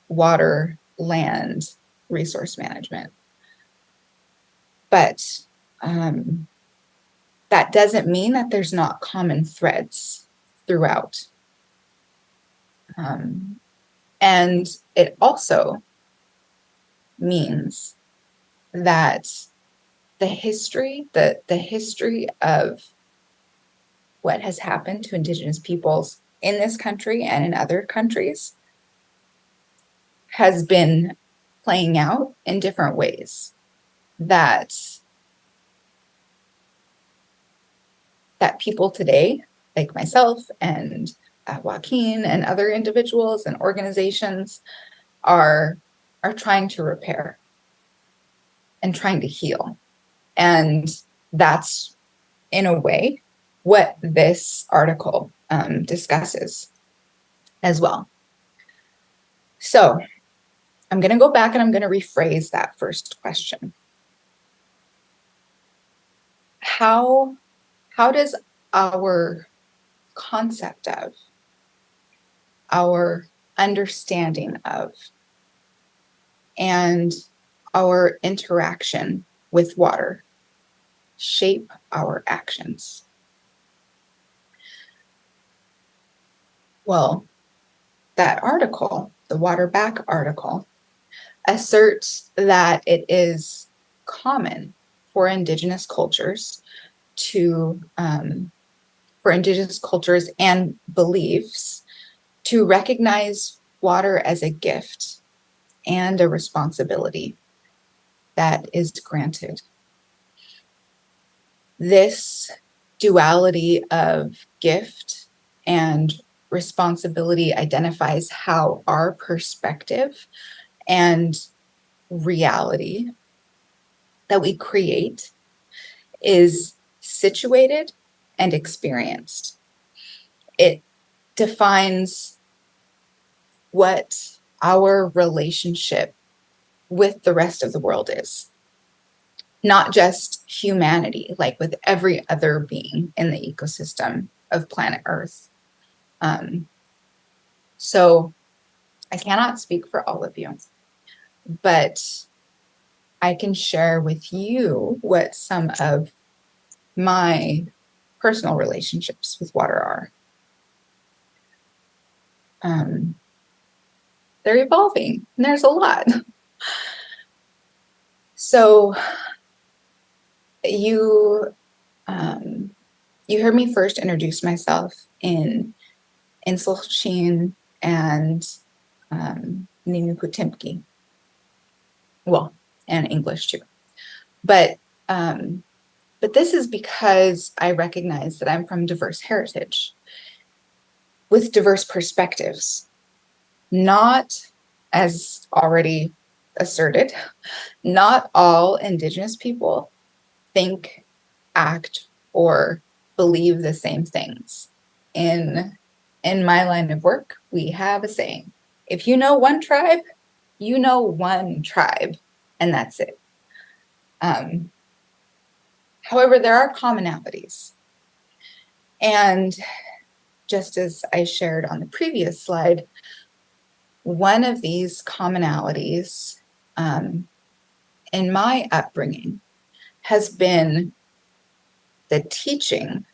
water, land, resource management. But that doesn't mean that there's not common threads throughout. And it also means that the history of what has happened to Indigenous peoples in this country and in other countries has been playing out in different ways that people today, like myself and Joaquin and other individuals and organizations, are trying to repair and trying to heal. And that's, in a way, what this article discusses as well. So I'm going to go back and I'm going to rephrase that first question. How does our concept of, our understanding of, and our interaction with water shape our actions? Well, that article, the Water Back article, asserts that it is common for Indigenous cultures for Indigenous cultures and beliefs to recognize water as a gift and a responsibility that is granted. This duality of gift and responsibility identifies how our perspective and reality that we create is situated and experienced. It defines what our relationship with the rest of the world is, not just humanity, like with every other being in the ecosystem of planet Earth. So I cannot speak for all of you, but I can share with you what some of my personal relationships with water are. They're evolving, and there's a lot. So you heard me first introduce myself in Insulchin and Ninukutimki. Well, and English too. But this is because I recognize that I'm from diverse heritage with diverse perspectives. Not, as already asserted, not all Indigenous people think, act, or believe the same things. In my line of work, we have a saying: if you know one tribe, you know one tribe, and that's it. However, there are commonalities. And just as I shared on the previous slide, one of these commonalities in my upbringing has been the teaching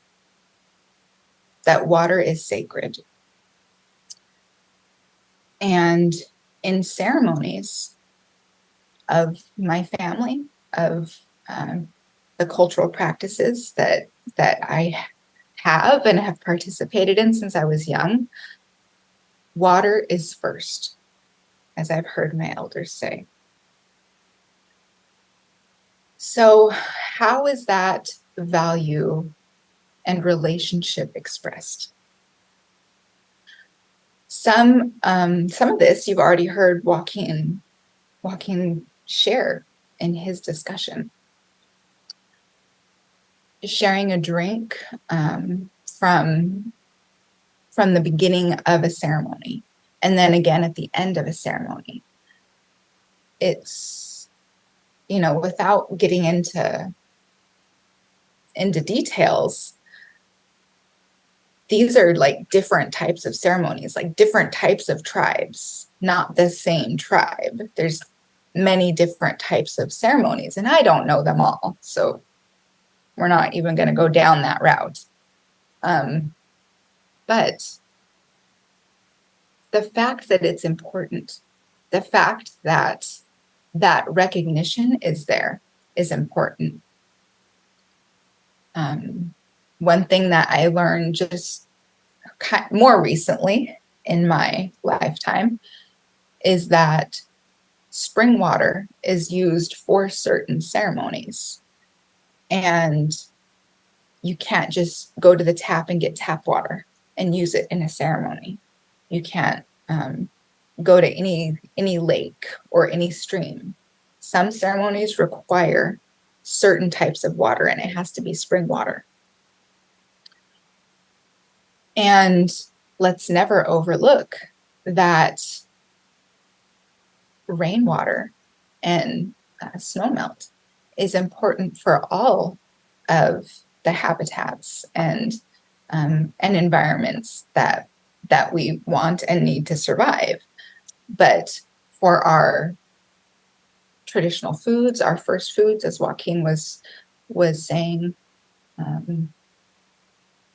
that water is sacred. And in ceremonies of my family, of the cultural practices that I have and have participated in since I was young, water is first, as I've heard my elders say. So how is that value and relationship expressed? Some of this you've already heard Joaquin share in his discussion. Sharing a drink from the beginning of a ceremony, and then again at the end of a ceremony. It's, you know, without getting into details, these are like different types of ceremonies, like different types of tribes, not the same tribe. There's many different types of ceremonies, and I don't know them all, so we're not even going to go down that route. But the fact that it's important, the fact that that recognition is there is important. One thing that I learned just more recently in my lifetime is that spring water is used for certain ceremonies. And you can't just go to the tap and get tap water and use it in a ceremony. You can't go to any lake or any stream. Some ceremonies require certain types of water, and it has to be spring water. And let's never overlook that rainwater and snowmelt is important for all of the habitats and environments that we want and need to survive. But for our traditional foods, our first foods, as Joaquin was saying,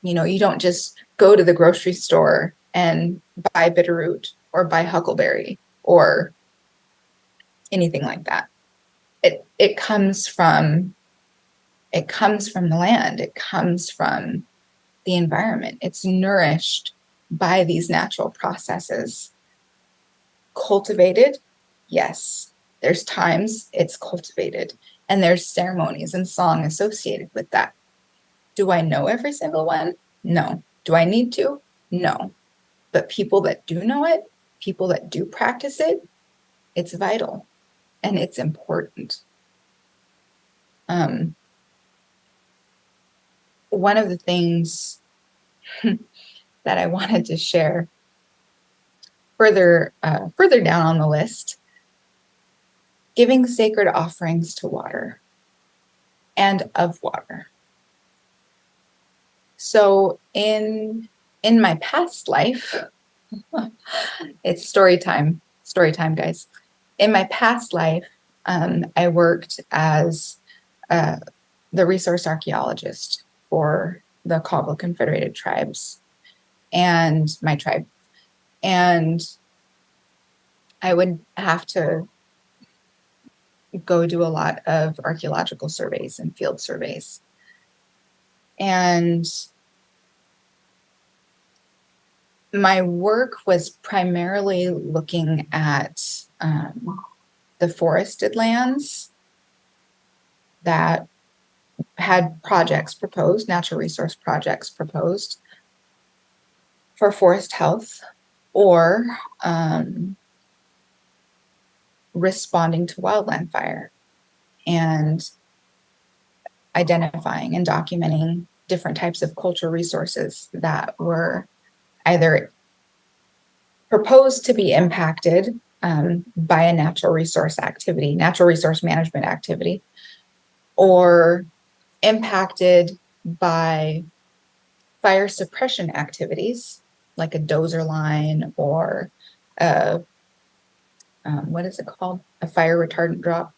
you know, you don't just go to the grocery store and buy bitterroot or buy huckleberry or anything like that. It comes from the land. It comes from the environment. It's nourished by these natural processes. Cultivated, yes. There's times it's cultivated, and there's ceremonies and song associated with that. Do I know every single one? No. Do I need to? No. But people that do know it, people that do practice it, it's vital and it's important. One of the things that I wanted to share further down on the list, giving sacred offerings to water and of water. So in my past life, it's story time, guys. In my past life, I worked as the resource archaeologist for the Cabo Confederated Tribes and my tribe. And I would have to go do a lot of archaeological surveys and field surveys. And my work was primarily looking at the forested lands that had projects proposed, natural resource projects proposed for forest health or responding to wildland fire, and identifying and documenting different types of cultural resources that were either proposed to be impacted by a natural resource management activity, or impacted by fire suppression activities, like a dozer line or what is it called? A fire retardant drop,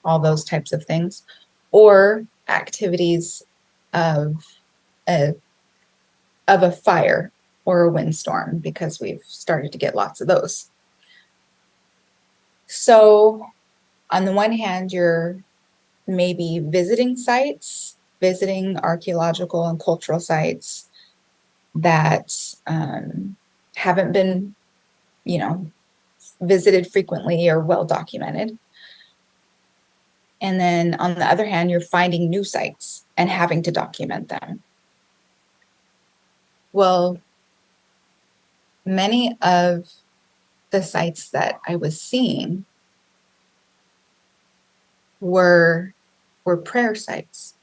all those types of things, or activities of a fire or a windstorm, because we've started to get lots of those. So on the one hand, you're maybe visiting sites, visiting archaeological and cultural sites that haven't been, visited frequently or well documented. And then on the other hand, you're finding new sites and having to document them. Well, many of the sites that I was seeing were prayer sites,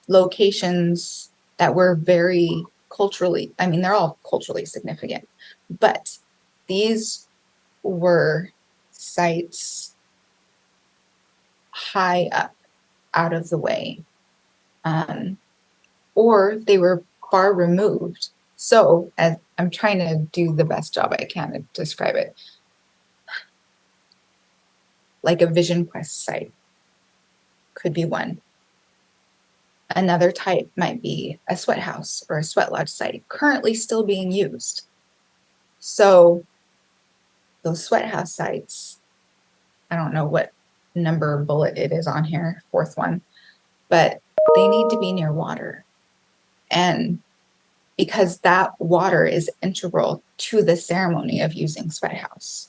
locations that were very culturally, I mean, they're all culturally significant, but these were sites high up out of the way, or they were far removed. So as I'm trying to do the best job I can to describe it, like a Vision Quest site could be one. Another type might be a sweat house or a sweat lodge site currently still being used. So those sweat house sites, I don't know what number bullet it is on here, fourth one, but they need to be near water. And because that water is integral to the ceremony of using sweat house.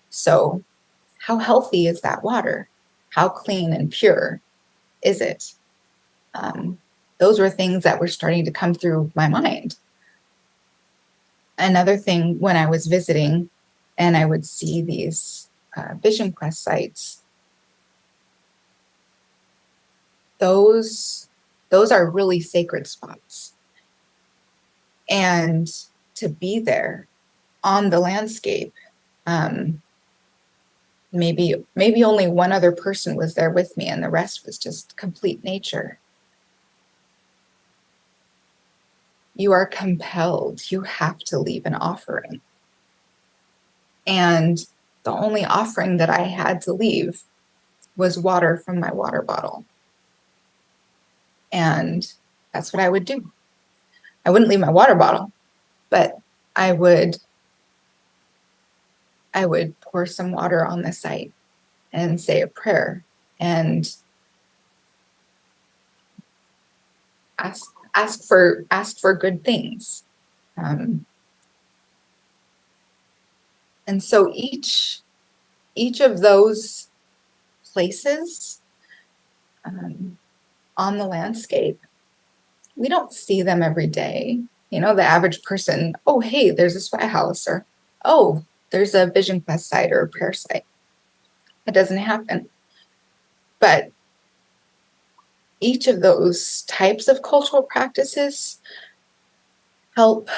So how healthy is that water? How clean and pure is it? Those were things that were starting to come through my mind. Another thing, when I was visiting and I would see these Vision Quest sites, those are really sacred spots. And to be there on the landscape, maybe only one other person was there with me and the rest was just complete nature. You are compelled, you have to leave an offering. And the only offering that I had to leave was water from my water bottle. And that's what I would do. I wouldn't leave my water bottle, but I would pour some water on the site and say a prayer and ask for good things. And so each of those places on the landscape, we don't see them every day. The average person, oh, hey, there's a sweat house, or, oh, there's a Vision Quest site or a prayer site. That doesn't happen. But each of those types of cultural practices help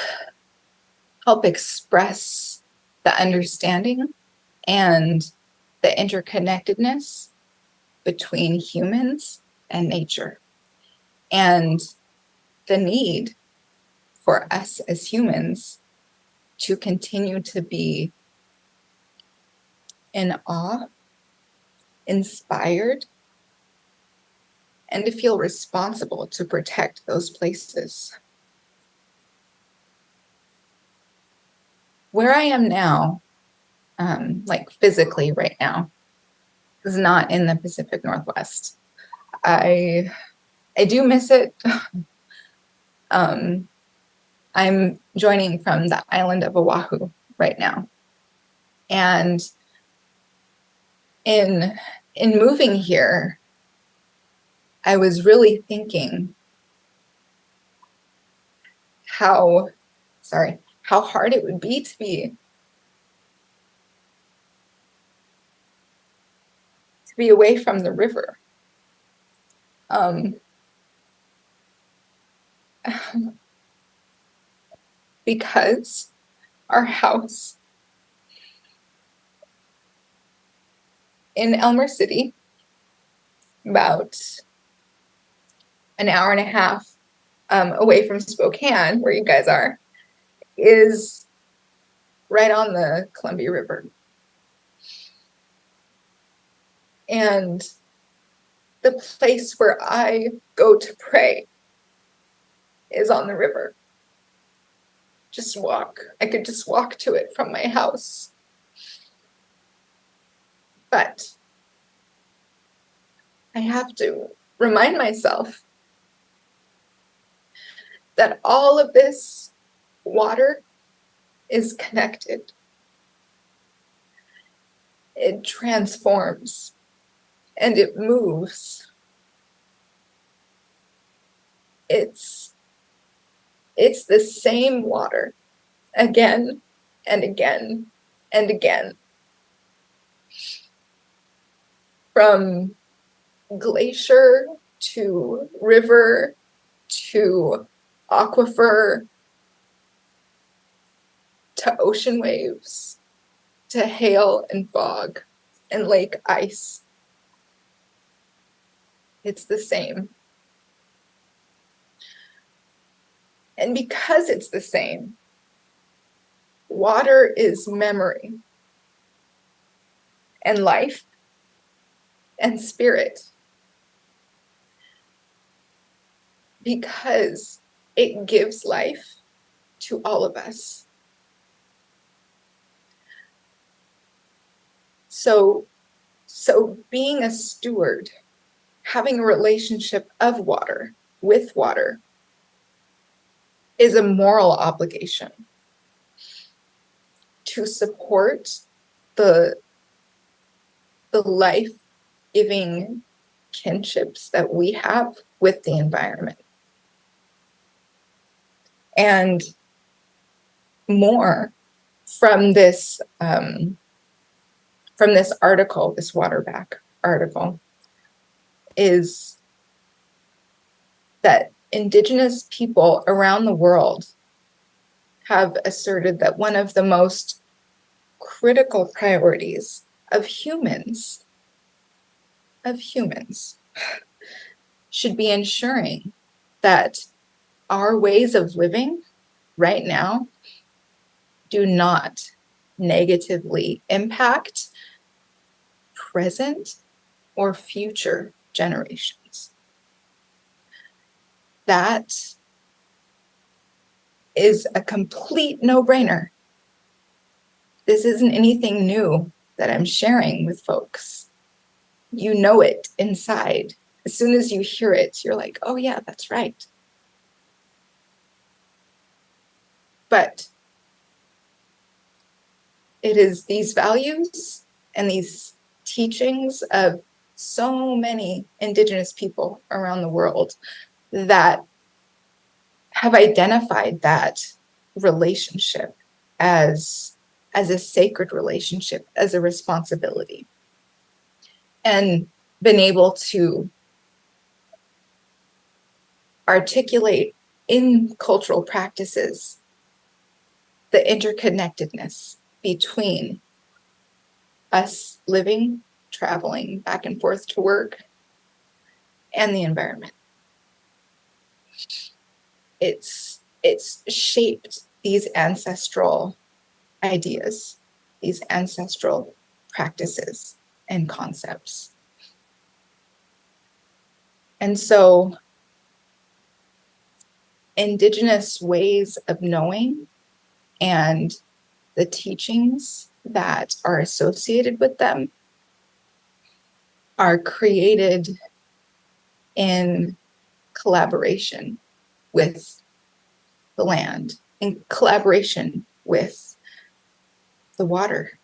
express the understanding and the interconnectedness between humans and nature, and the need for us as humans to continue to be in awe, inspired, and to feel responsible to protect those places. Where I am now, like physically right now, is not in the Pacific Northwest. I do miss it. I'm joining from the island of Oahu right now. And in moving here, I was really thinking how hard it would be to be away from the river. Because our house in Elmer City about an hour and a half away from Spokane, where you guys are, is right on the Columbia River. And the place where I go to pray is on the river. I could just walk to it from my house. But I have to remind myself that all of this water is connected. It transforms and it moves. It's the same water again and again and again. From glacier to river to aquifer to ocean waves to hail and fog and lake ice. It's the same. And because it's the same, water is memory and life and spirit, because it gives life to all of us. So being a steward, having a relationship of water, with water, is a moral obligation to support the life-giving kinships that we have with the environment. And more from this article, this Waterback article, is that Indigenous people around the world have asserted that one of the most critical priorities of humans should be ensuring that our ways of living right now do not negatively impact present or future generations. That is a complete no-brainer. This isn't anything new that I'm sharing with folks. You know it inside. As soon as you hear it, you're like, oh yeah, that's right. But it is these values and these teachings of so many Indigenous people around the world that have identified that relationship as a sacred relationship, as a responsibility, and been able to articulate in cultural practices the interconnectedness between us living, traveling back and forth to work, and the environment. It's shaped these ancestral ideas, these ancestral practices and concepts. And so Indigenous ways of knowing and the teachings that are associated with them are created in collaboration with the land, in collaboration with the water.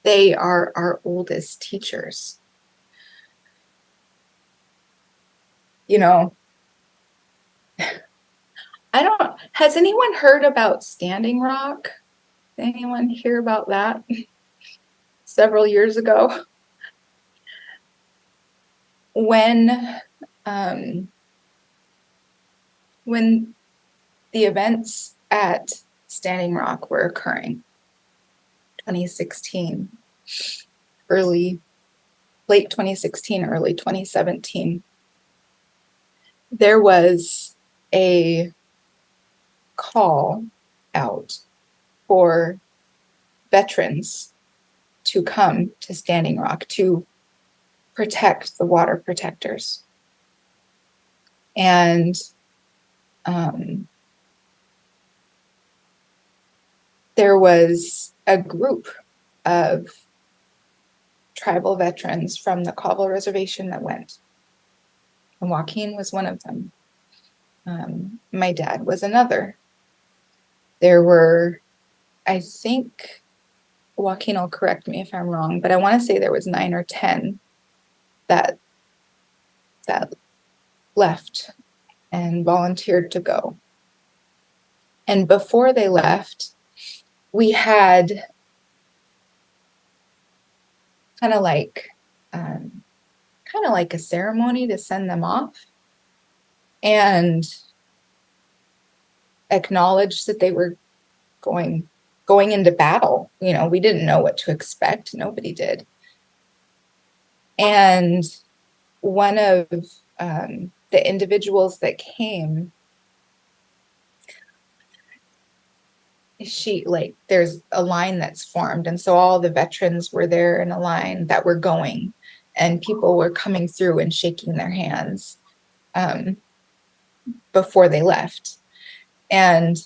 They are our oldest teachers. You know, has anyone heard about Standing Rock? Anyone hear about that? Several years ago, when the events at Standing Rock were occurring, 2016, early late 2016, early 2017, there was a call out for veterans to come to Standing Rock to protect the water protectors. And there was a group of tribal veterans from the Cauble Reservation that went. And Joaquin was one of them. My dad was another. There were, I think, Joaquin will correct me if I'm wrong, but I want to say there was 9 or 10 that left and volunteered to go. And before they left, we had kind of like a ceremony to send them off and acknowledge that they were going into battle. You know, we didn't know what to expect. Nobody did. And one of the individuals that came, there's a line that's formed. And so all the veterans were there in a line that were going, and people were coming through and shaking their hands before they left. And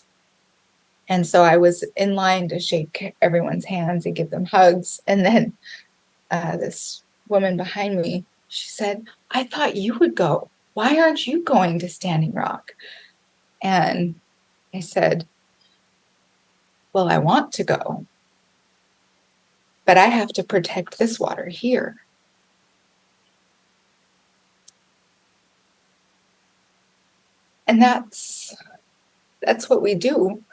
so I was in line to shake everyone's hands and give them hugs. And then this woman behind me, she said, "I thought you would go. Why aren't you going to Standing Rock?" And I said, "Well, I want to go, but I have to protect this water here." And that's what we do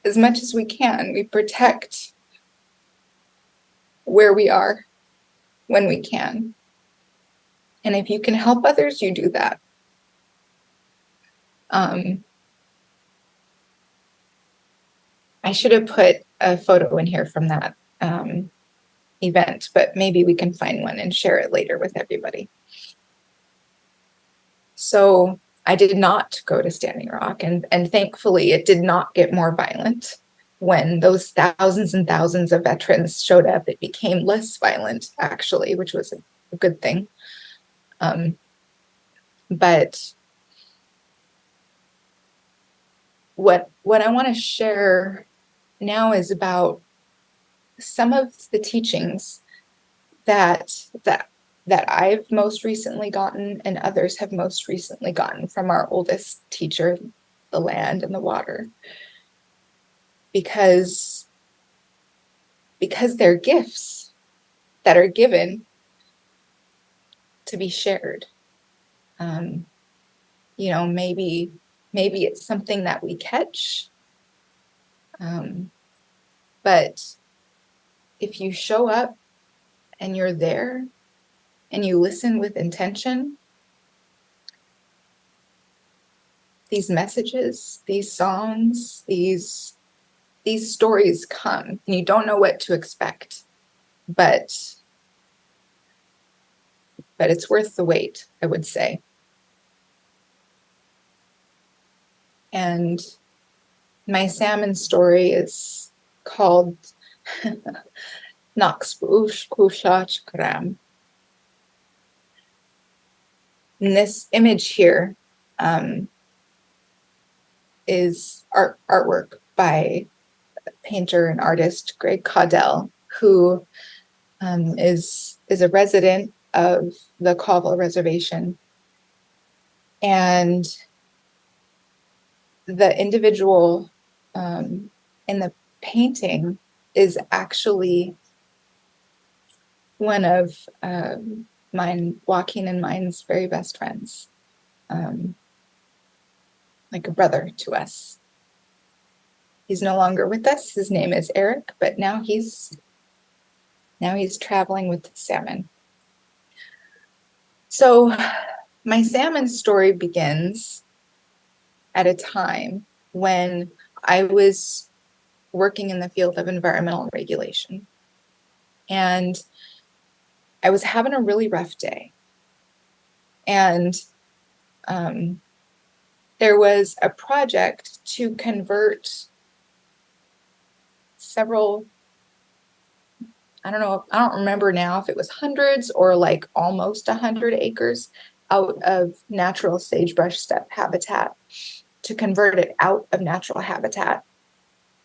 as much as we can. We protect where we are when we can. And if you can help others, you do that. I should have put a photo in here from that event, but maybe we can find one and share it later with everybody. So I did not go to Standing Rock, and thankfully it did not get more violent. When those thousands and thousands of veterans showed up, it became less violent, actually, which was a good thing. But what I want to share now is about some of the teachings that I've most recently gotten and others have most recently gotten from our oldest teacher, the land and the water, because they're gifts that are given to be shared. Maybe it's something that we catch, but if you show up and you're there and you listen with intention, these messages, these songs, these stories come, and you don't know what to expect, but it's worth the wait, I would say. And my salmon story is called Nakspoosh Kushach Kram. And this image here is artwork by painter and artist Greg Caudell, who is a resident of the Cauble Reservation. And the individual in the painting is actually one of Joaquin and mine's very best friends, like a brother to us. He's no longer with us. His name is Eric, but now he's traveling with the salmon. So my salmon story begins at a time when I was working in the field of environmental regulation. And I was having a really rough day. And there was a project to convert several, I don't remember now if it was hundreds or like almost 100 acres out of natural sagebrush steppe habitat, to convert it out of natural habitat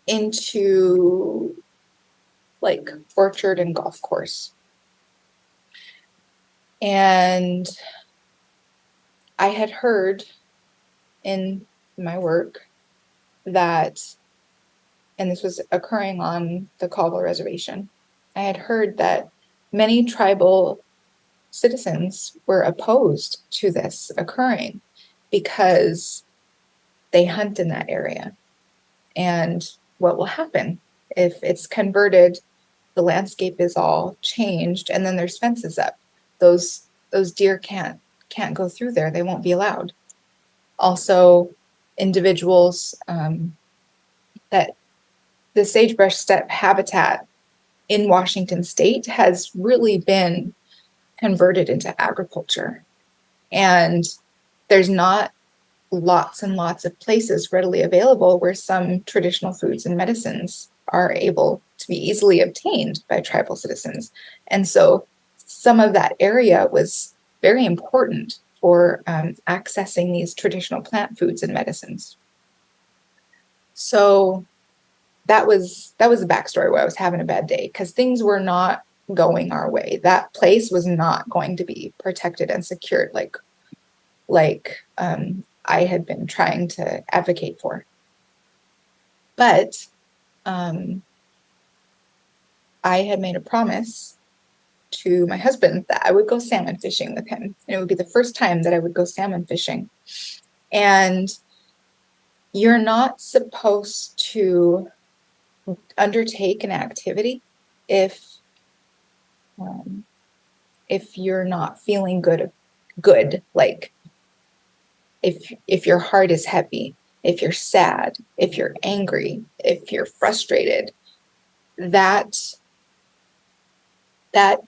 into like orchard and golf course. And I had heard in my work that, and this was occurring on the Caldwell Reservation, I had heard that many tribal citizens were opposed to this occurring because they hunt in that area. And what will happen if it's converted, the landscape is all changed, and then there's fences up. Those deer can't go through there. They won't be allowed. Also, individuals that the sagebrush steppe habitat in Washington state has really been converted into agriculture. And there's not lots and lots of places readily available where some traditional foods and medicines are able to be easily obtained by tribal citizens. And so some of that area was very important for accessing these traditional plant foods and medicines. So that was the backstory where I was having a bad day, because things were not going our way. That place was not going to be protected and secured like I had been trying to advocate for. But I had made a promise to my husband that I would go salmon fishing with him. And it would be the first time that I would go salmon fishing. And you're not supposed to undertake an activity if you're not feeling good, like if your heart is heavy, if you're sad, if you're angry, if you're frustrated, that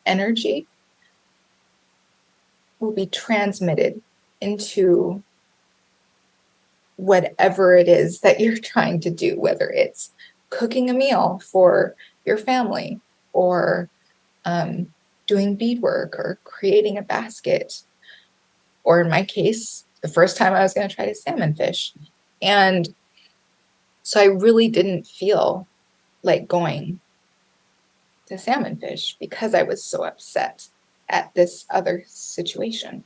energy will be transmitted into whatever it is that you're trying to do, whether it's cooking a meal for your family or doing beadwork or creating a basket, or in my case, the first time I was going to try to salmon fish. And so I really didn't feel like going to salmon fish because I was so upset at this other situation.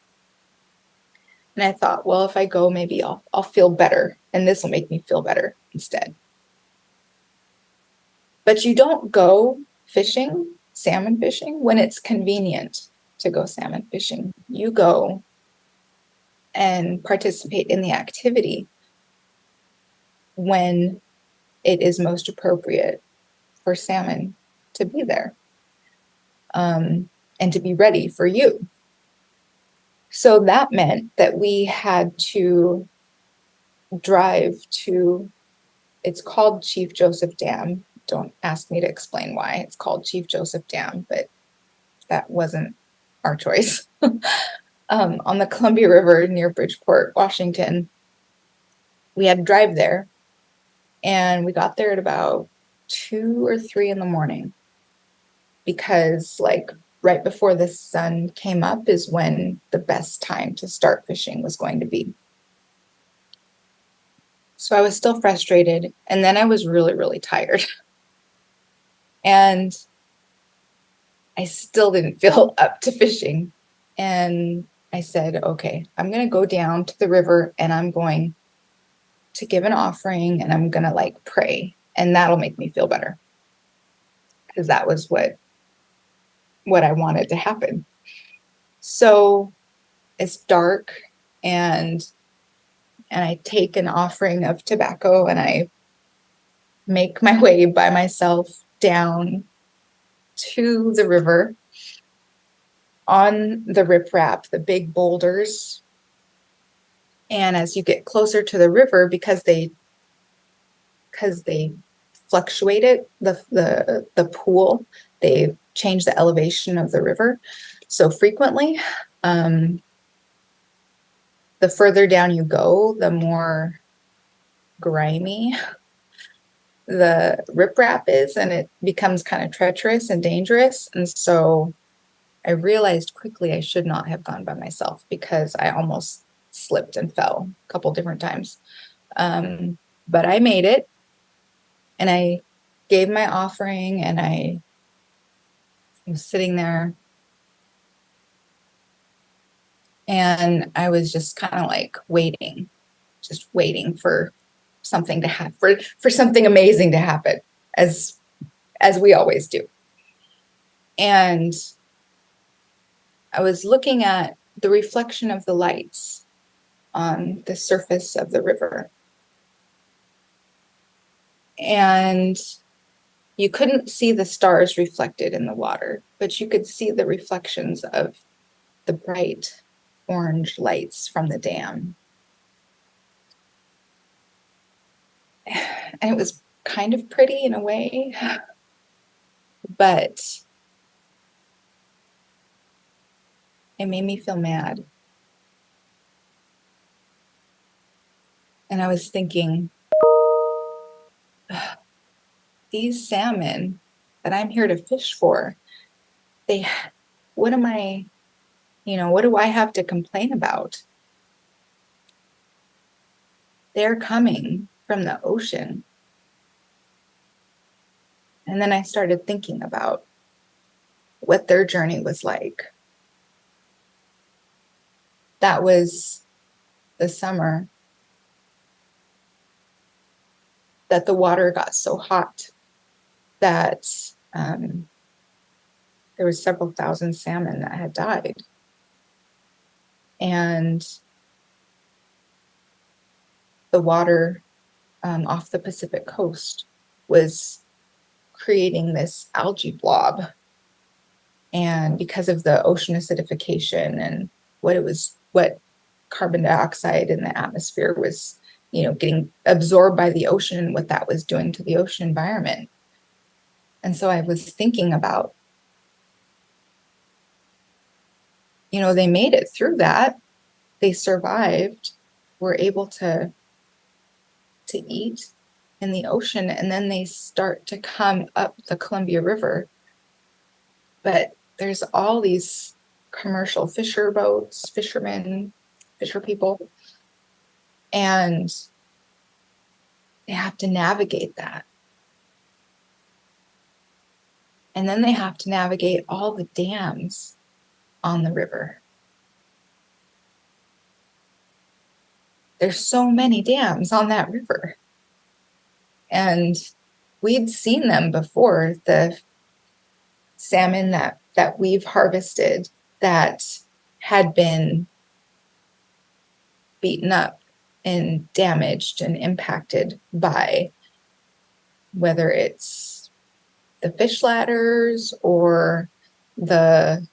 And I thought, well, if I go, maybe I'll feel better, and this will make me feel better instead. But you don't go fishing, salmon fishing, when it's convenient to go salmon fishing. You go and participate in the activity when it is most appropriate for salmon to be there, and to be ready for you. So that meant that we had to drive to, it's called Chief Joseph Dam. Don't ask me to explain why it's called Chief Joseph Dam, but that wasn't our choice. On the Columbia River near Bridgeport, Washington. We had to drive there, and we got there at about 2 or 3 in the morning, because like right before the sun came up is when the best time to start fishing was going to be. So I was still frustrated, and then I was really, really tired. And I still didn't feel up to fishing. And I said, okay, I'm going to go down to the river and I'm going to give an offering and I'm going to like pray, and that'll make me feel better. Because that was what I wanted to happen. So it's dark, and I take an offering of tobacco and I make my way by myself down to the river. On the riprap, the big boulders. And as you get closer to the river, because they fluctuate it, the pool, they change the elevation of the river so frequently. The further down you go, the more grimy the riprap is, and it becomes kind of treacherous and dangerous. And so I realized quickly I should not have gone by myself, because I almost slipped and fell a couple different times. But I made it, and I gave my offering, and I was sitting there, and I was just kind of like waiting for something to happen, for something amazing to happen, as we always do. And I was looking at the reflection of the lights on the surface of the river. And you couldn't see the stars reflected in the water, but you could see the reflections of the bright orange lights from the dam. And it was kind of pretty in a way, but it made me feel mad. And I was thinking, these salmon that I'm here to fish for, what do I have to complain about? They're coming from the ocean. And then I started thinking about what their journey was like. That was the summer that the water got so hot that there was several thousand salmon that had died. And the water off the Pacific coast was creating this algae blob. And because of the ocean acidification and what carbon dioxide in the atmosphere was, getting absorbed by the ocean, and what that was doing to the ocean environment. And so I was thinking about, they made it through that. They survived, were able to eat in the ocean, and then they start to come up the Columbia River. But there's all these commercial fisher people, and they have to navigate that. And then they have to navigate all the dams on the river. There's so many dams on that river. And we'd seen them before, the salmon that we've harvested that had been beaten up and damaged and impacted by whether it's the fish ladders or the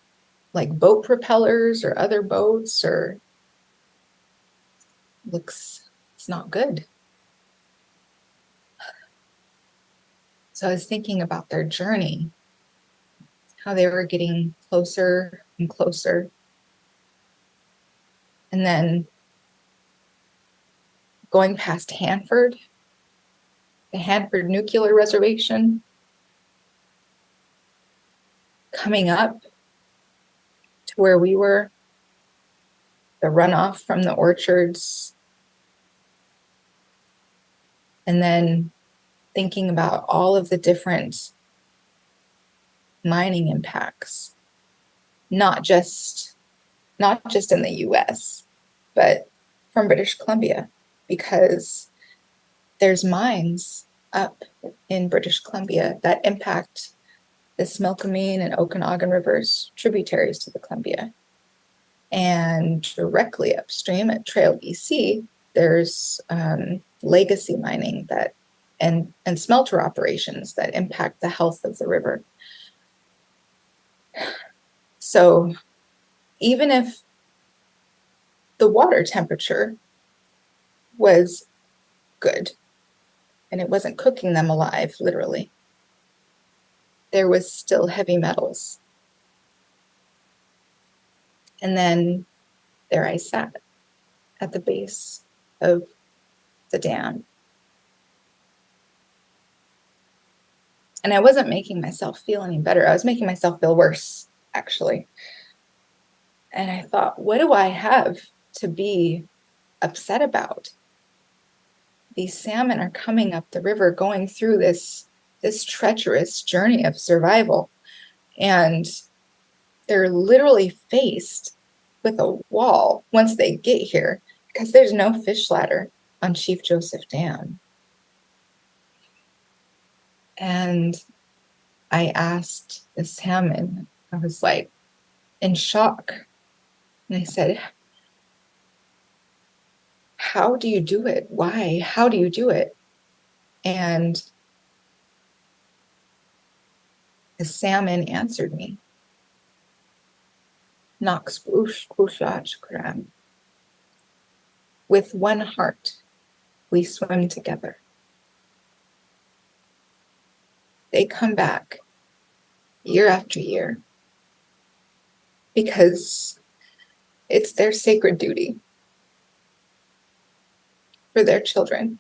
boat propellers or other boats, or it's not good. So I was thinking about their journey, how they were getting closer and closer. And then going past Hanford, the Hanford Nuclear Reservation, coming up to where we were, the runoff from the orchards, and then thinking about all of the different mining impacts, not just in the US, but from British Columbia, because there's mines up in British Columbia that impact the Smelcomine and Okanagan rivers, tributaries to the Columbia. And directly upstream at Trail BC, there's legacy mining and smelter operations that impact the health of the river. So even if the water temperature was good and it wasn't cooking them alive, literally, there was still heavy metals. And then there I sat at the base of the dam. And I wasn't making myself feel any better. I was making myself feel worse, actually. And I thought, what do I have to be upset about? These salmon are coming up the river, going through this treacherous journey of survival. And they're literally faced with a wall once they get here, because there's no fish ladder on Chief Joseph Dam. And I asked the salmon, I was like in shock. And I said, how do you do it? Why? How do you do it? And the salmon answered me. Nox Kram. With one heart, we swim together. They come back year after year because it's their sacred duty for their children.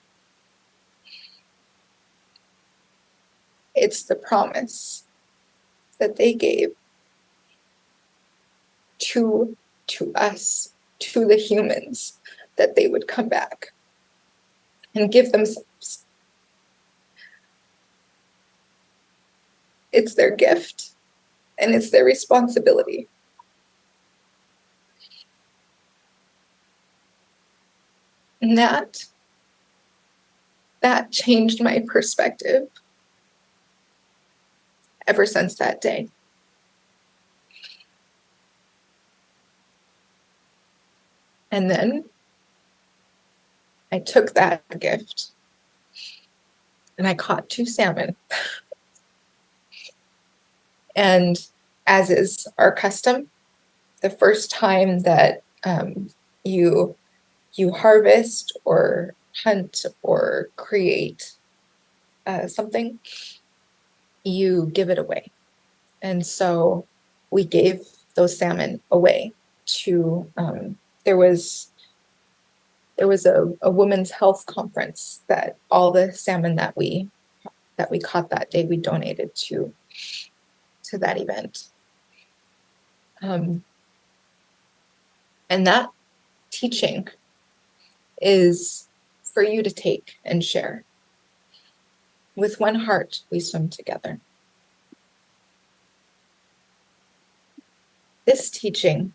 It's the promise that they gave to us, to the humans, that they would come back and give themselves. It's their gift and it's their responsibility. And that changed my perspective ever since that day. And then I took that gift and I caught 2 salmon. And as is our custom, the first time that you harvest or hunt or create something, you give it away. And so we gave those salmon away to, there was a women's health conference that all the salmon that we caught that day, we donated to that event. And that teaching is for you to take and share. With one heart, we swim together. This teaching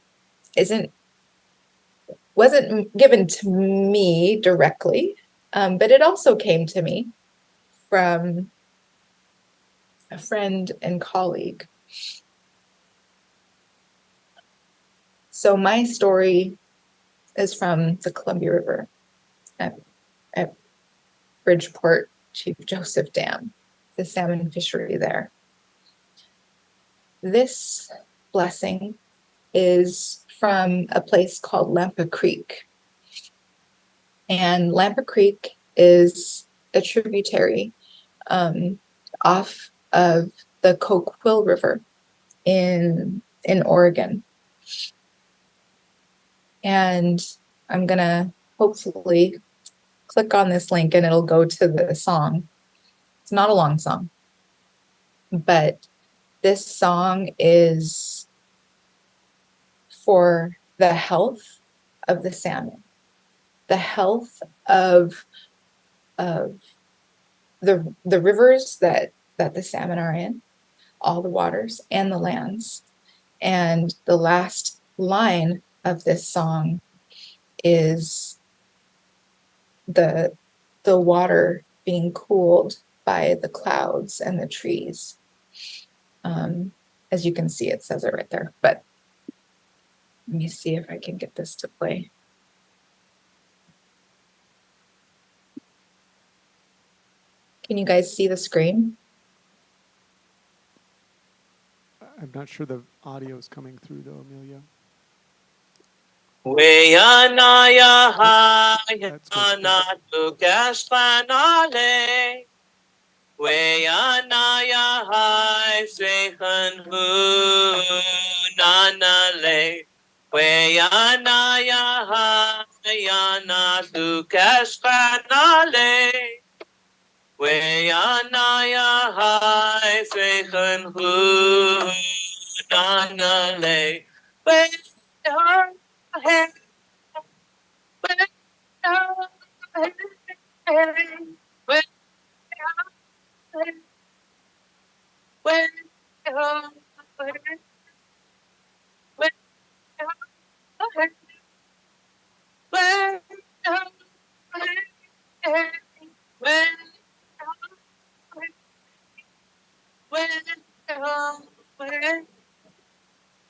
wasn't given to me directly, but it also came to me from a friend and colleague. So my story is from the Columbia River at Bridgeport Chief Joseph Dam, the salmon fishery there. This blessing is from a place called Lampa Creek. And Lampa Creek is a tributary off of the Coquille River in Oregon. And I'm gonna hopefully click on this link and it'll go to the song. It's not a long song, but this song is for the health of the salmon, the health of the rivers that the salmon are in, all the waters and the lands. And the last line of this song is the water being cooled by the clouds and the trees. As you can see, it says it right there, but let me see if I can get this to play. Can you guys see the screen?
I'm not sure the audio is coming through though, Amelia. That's good.
Weyanaya hai sehan hu nanale. Weyanaya hai yana sukas panale. Weyanaya hai sehan hu nanale.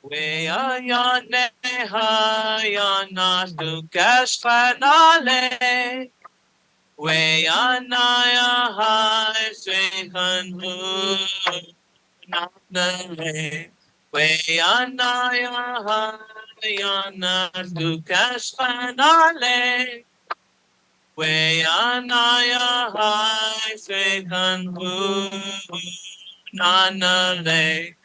Weyayane hayana sukas panale. Weyanaya hai sehan hu nanale. Weyanaya hayana sukas panale. Weyanaya hai sehan hu nanale.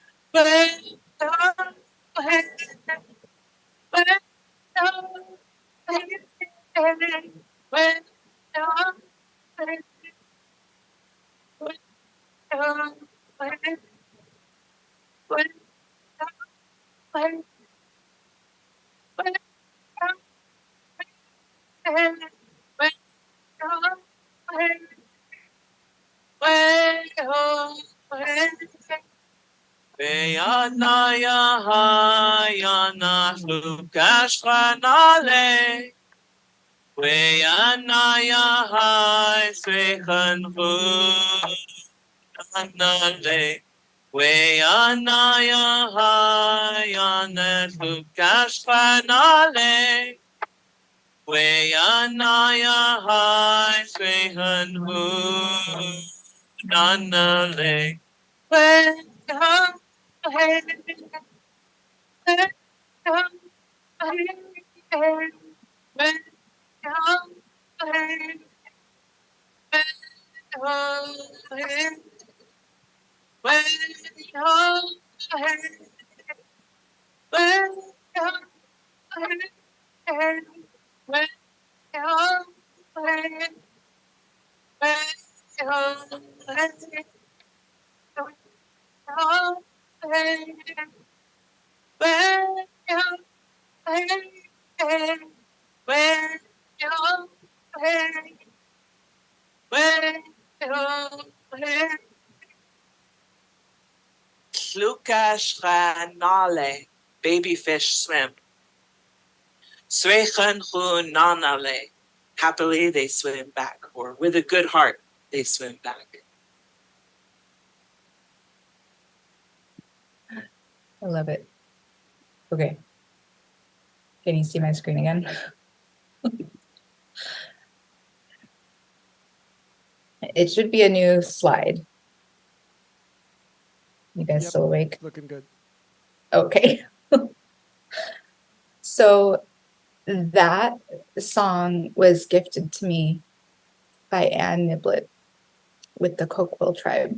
Weyanaya hayana lukas panale. Weyanaya hai sehan hu nanale. Weyanaya hayana lukas panale. Weyanaya hai sehan hu nanale. Lucas Ranale, baby fish swim. Swechan Nanale, happily they swim back, or with a good heart they swim back.
I love it. Okay. Can you see my screen again? It should be a new slide. You guys
Yep.
still awake?
Looking good.
Okay. So that song was gifted to me by Ann Niblett with the Coquille tribe.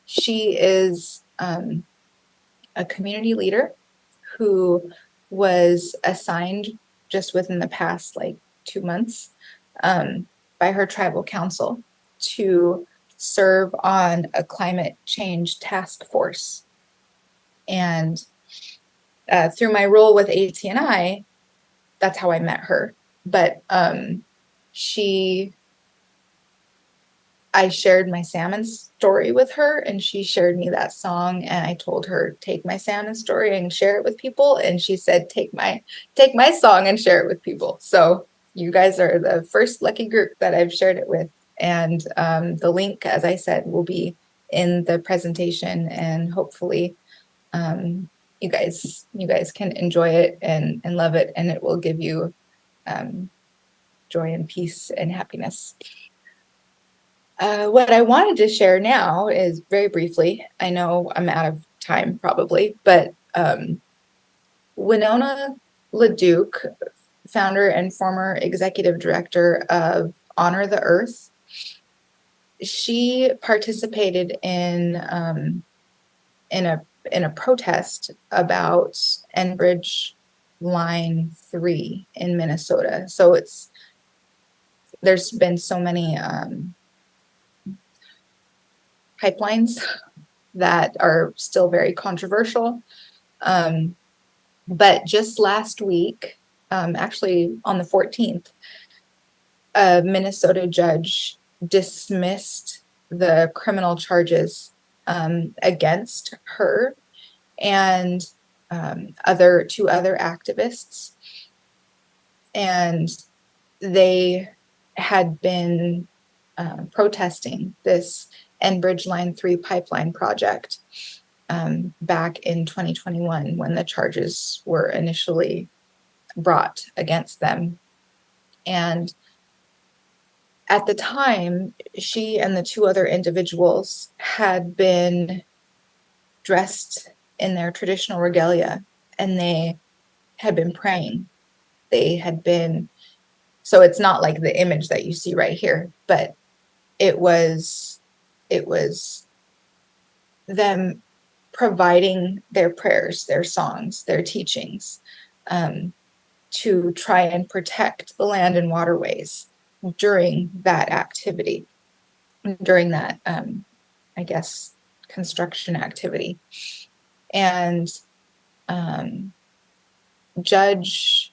She is a community leader who was assigned just within the past 2 months by her tribal council to serve on a climate change task force. And through my role with ATNI, that's how I met her. But I shared my salmon story with her, and she shared me that song, and I told her, take my salmon story and share it with people. And she said, take my song and share it with people. So you guys are the first lucky group that I've shared it with. And the link, as I said, will be in the presentation, and hopefully you guys can enjoy it and love it, and it will give you joy and peace and happiness. What I wanted to share now is very briefly, I know I'm out of time probably, but Winona LeDuc, founder and former executive director of Honor the Earth, she participated in a protest about Enbridge Line 3 in Minnesota. So there's been so many pipelines that are still very controversial. But just last week, actually on the 14th, a Minnesota judge dismissed the criminal charges against her and two other activists. And they had been protesting this Enbridge Line 3 pipeline project back in 2021 when the charges were initially brought against them. And at the time, she and the two other individuals had been dressed in their traditional regalia, and they had been praying. They had been, so it's not like the image that you see right here, but it was them providing their prayers, their songs, their teachings to try and protect the land and waterways during that activity, during that, I guess, construction activity. And Judge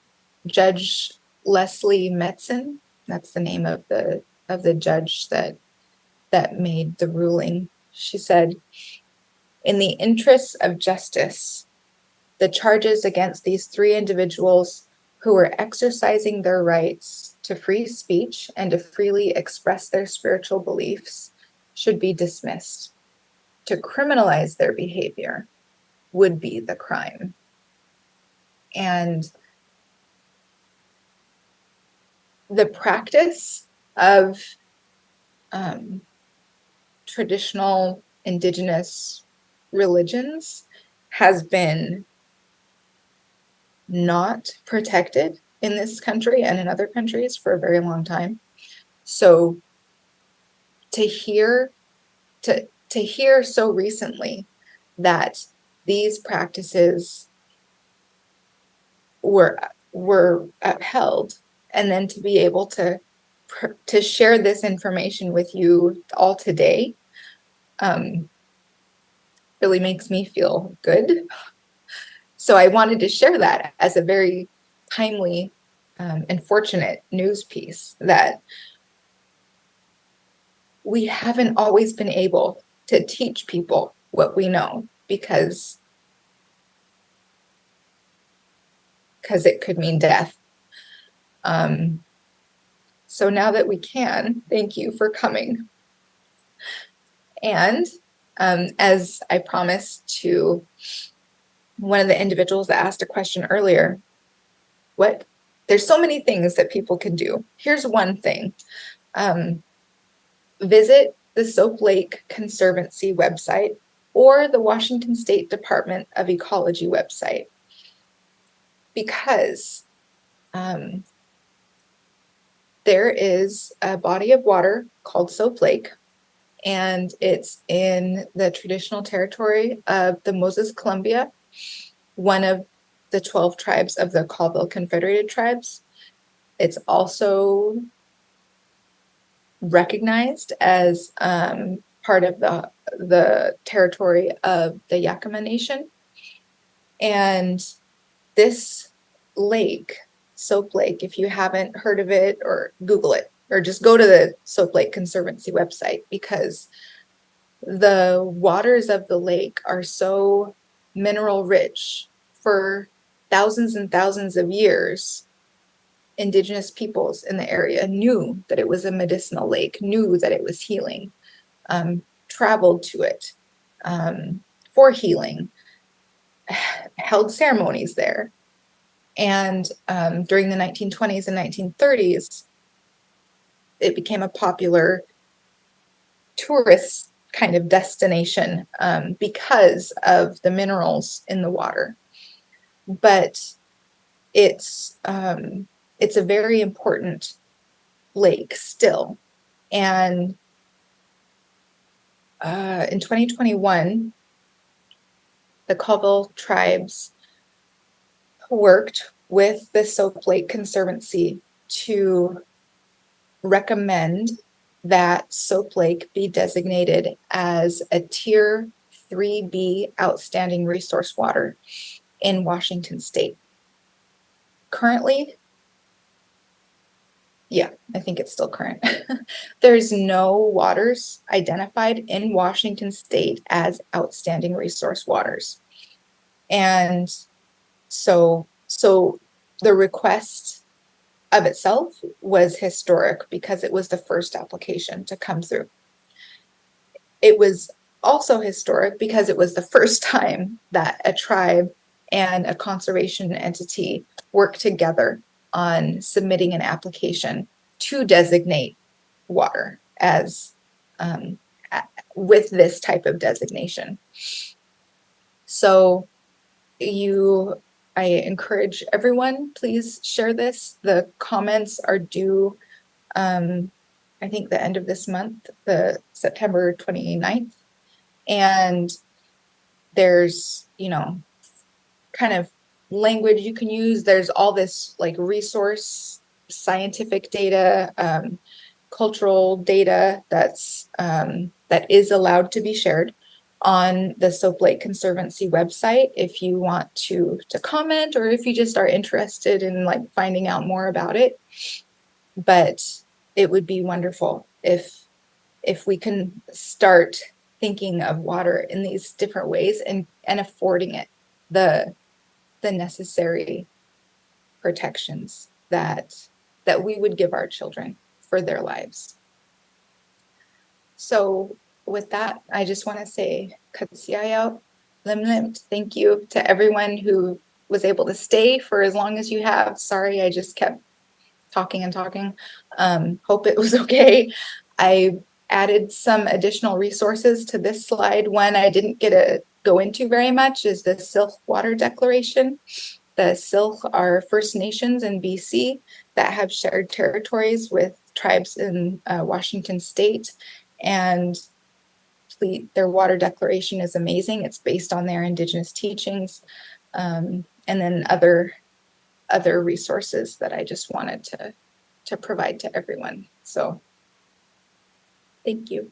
Leslie Metzen, that's the name of the judge that made the ruling. She said, "In the interests of justice, the charges against these three individuals who were exercising their rights to free speech and to freely express their spiritual beliefs should be dismissed. To criminalize their behavior would be the crime." And the practice of traditional Indigenous religions has been not protected in this country and in other countries for a very long time. So to hear so recently that these practices were upheld, and then to be able to share this information with you all today really makes me feel good. So I wanted to share that as a very timely and fortunate news piece, that we haven't always been able to teach people what we know because it could mean death. So now that we can, thank you for coming. And as I promised to one of the individuals that asked a question earlier, there's so many things that people can do. Here's one thing. Visit the Soap Lake Conservancy website or the Washington State Department of Ecology website, because there is a body of water called Soap Lake, and it's in the traditional territory of the Moses Columbia, one of the 12 tribes of the Colville Confederated Tribes. It's also recognized as part of the territory of the Yakima Nation. And this lake, Soap Lake, if you haven't heard of it, or Google it, or just go to the Soap Lake Conservancy website, because the waters of the lake are so mineral rich. For thousands and thousands of years, Indigenous peoples in the area knew that it was a medicinal lake, knew that it was healing, traveled to it for healing, held ceremonies there. And during the 1920s and 1930s, it became a popular tourist kind of destination because of the minerals in the water. But it's a very important lake still. And in 2021, the Colville tribes worked with the Soap Lake Conservancy to recommend that Soap Lake be designated as a Tier 3B outstanding resource water in Washington State. Currently, yeah, I think it's still current. There's no waters identified in Washington State as outstanding resource waters. And so the request of itself was historic because it was the first application to come through. It was also historic because it was the first time that a tribe and a conservation entity worked together on submitting an application to designate water as with this type of designation. So I encourage everyone, please share this. The comments are due, I think the end of this month, the September 29th. And there's, kind of language you can use. There's all this like resource, scientific data, cultural data that is allowed to be shared on the Soap Lake Conservancy website if you want to comment, or if you just are interested in like finding out more about it. But it would be wonderful if we can start thinking of water in these different ways and affording it the necessary protections that we would give our children for their lives. So with that, I just want to say Katsiayao, Limlimt. Thank you to everyone who was able to stay for as long as you have. Sorry, I just kept talking and talking. Hope it was okay. I added some additional resources to this slide. One I didn't get to go into very much is the Sylph Water Declaration. The Sylph are First Nations in BC that have shared territories with tribes in Washington State, and their water declaration is amazing. It's based on their Indigenous teachings, and then other resources that I just wanted to provide to everyone. So thank you.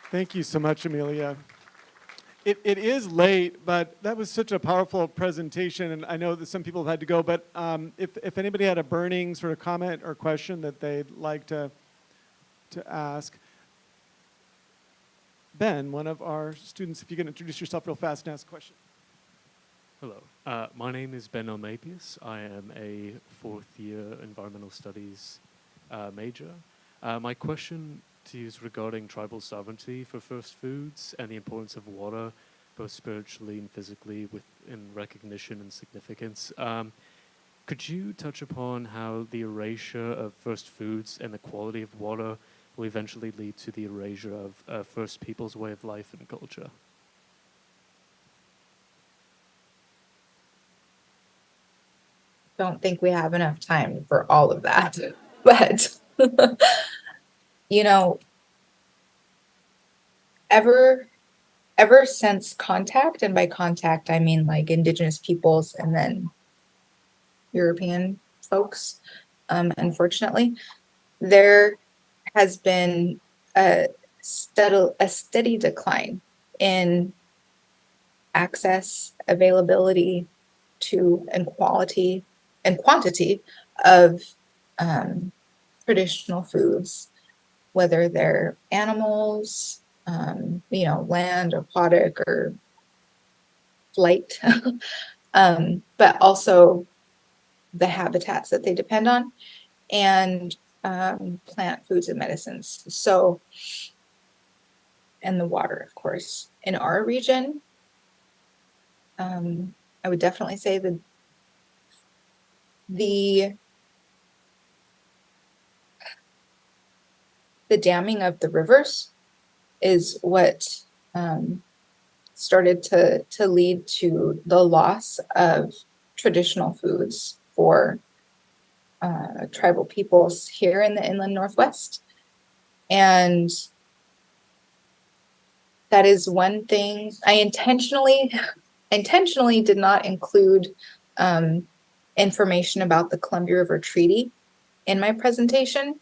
Thank you so much, Amelia. It is late, but that was such a powerful presentation, and I know that some people have had to go, but if anybody had a burning sort of comment or question that they'd like to ask. Ben, one of our students, if you can introduce yourself real fast and ask a question.
Hello, my name is Ben Omapius. I am a fourth-year environmental studies major. My question to you is regarding tribal sovereignty for First Foods and the importance of water, both spiritually and physically, in recognition and significance. Could you touch upon how the erasure of First Foods and the quality of water will eventually lead to the erasure of First Peoples' way of life and culture?
Don't think we have enough time for all of that, but ever since contact, and by contact I mean like Indigenous peoples and then European folks, unfortunately, there has been a steady decline in access, availability to, and quality and quantity of traditional foods, whether they're animals, land, aquatic, or flight, but also the habitats that they depend on, and plant foods and medicines. So, and the water, of course. In our region, I would definitely say that the damming of the rivers is what started to lead to the loss of traditional foods for tribal peoples here in the inland Northwest. And that is one thing I intentionally did not include information about the Columbia River Treaty in my presentation.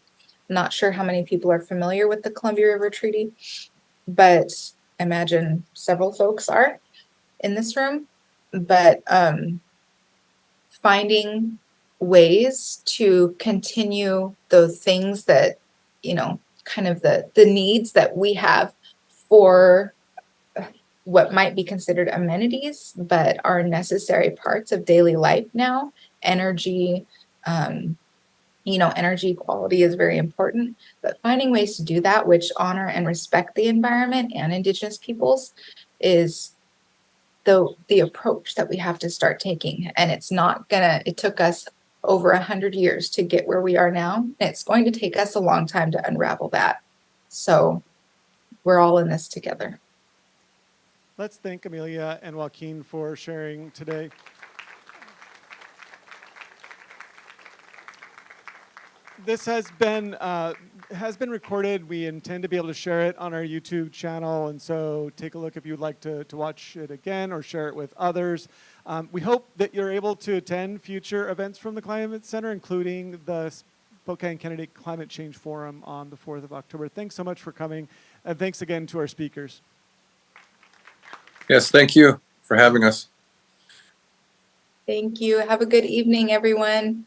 I'm not sure how many people are familiar with the Columbia River Treaty, but I imagine several folks are in this room. But finding ways to continue those things that, you know, kind of the needs that we have for what might be considered amenities, but are necessary parts of daily life now. Energy, you know, energy quality is very important, but finding ways to do that which honor and respect the environment and Indigenous peoples is the approach that we have to start taking. And it's not gonna, it took us over 100 years to get where we are now. And it's going to take us a long time to unravel that. So we're all in this together.
Let's thank Amelia and Joaquin for sharing today. This has been recorded. We intend to be able to share it on our YouTube channel, and so take a look if you would like to watch it again or share it with others. We hope that you're able to attend future events from the Climate Center, including the Spokane Candidate Climate Change Forum on the 4th of October. Thanks so much for coming, and thanks again to our speakers.
Yes, thank you for having us.
Thank you. Have a good evening, everyone.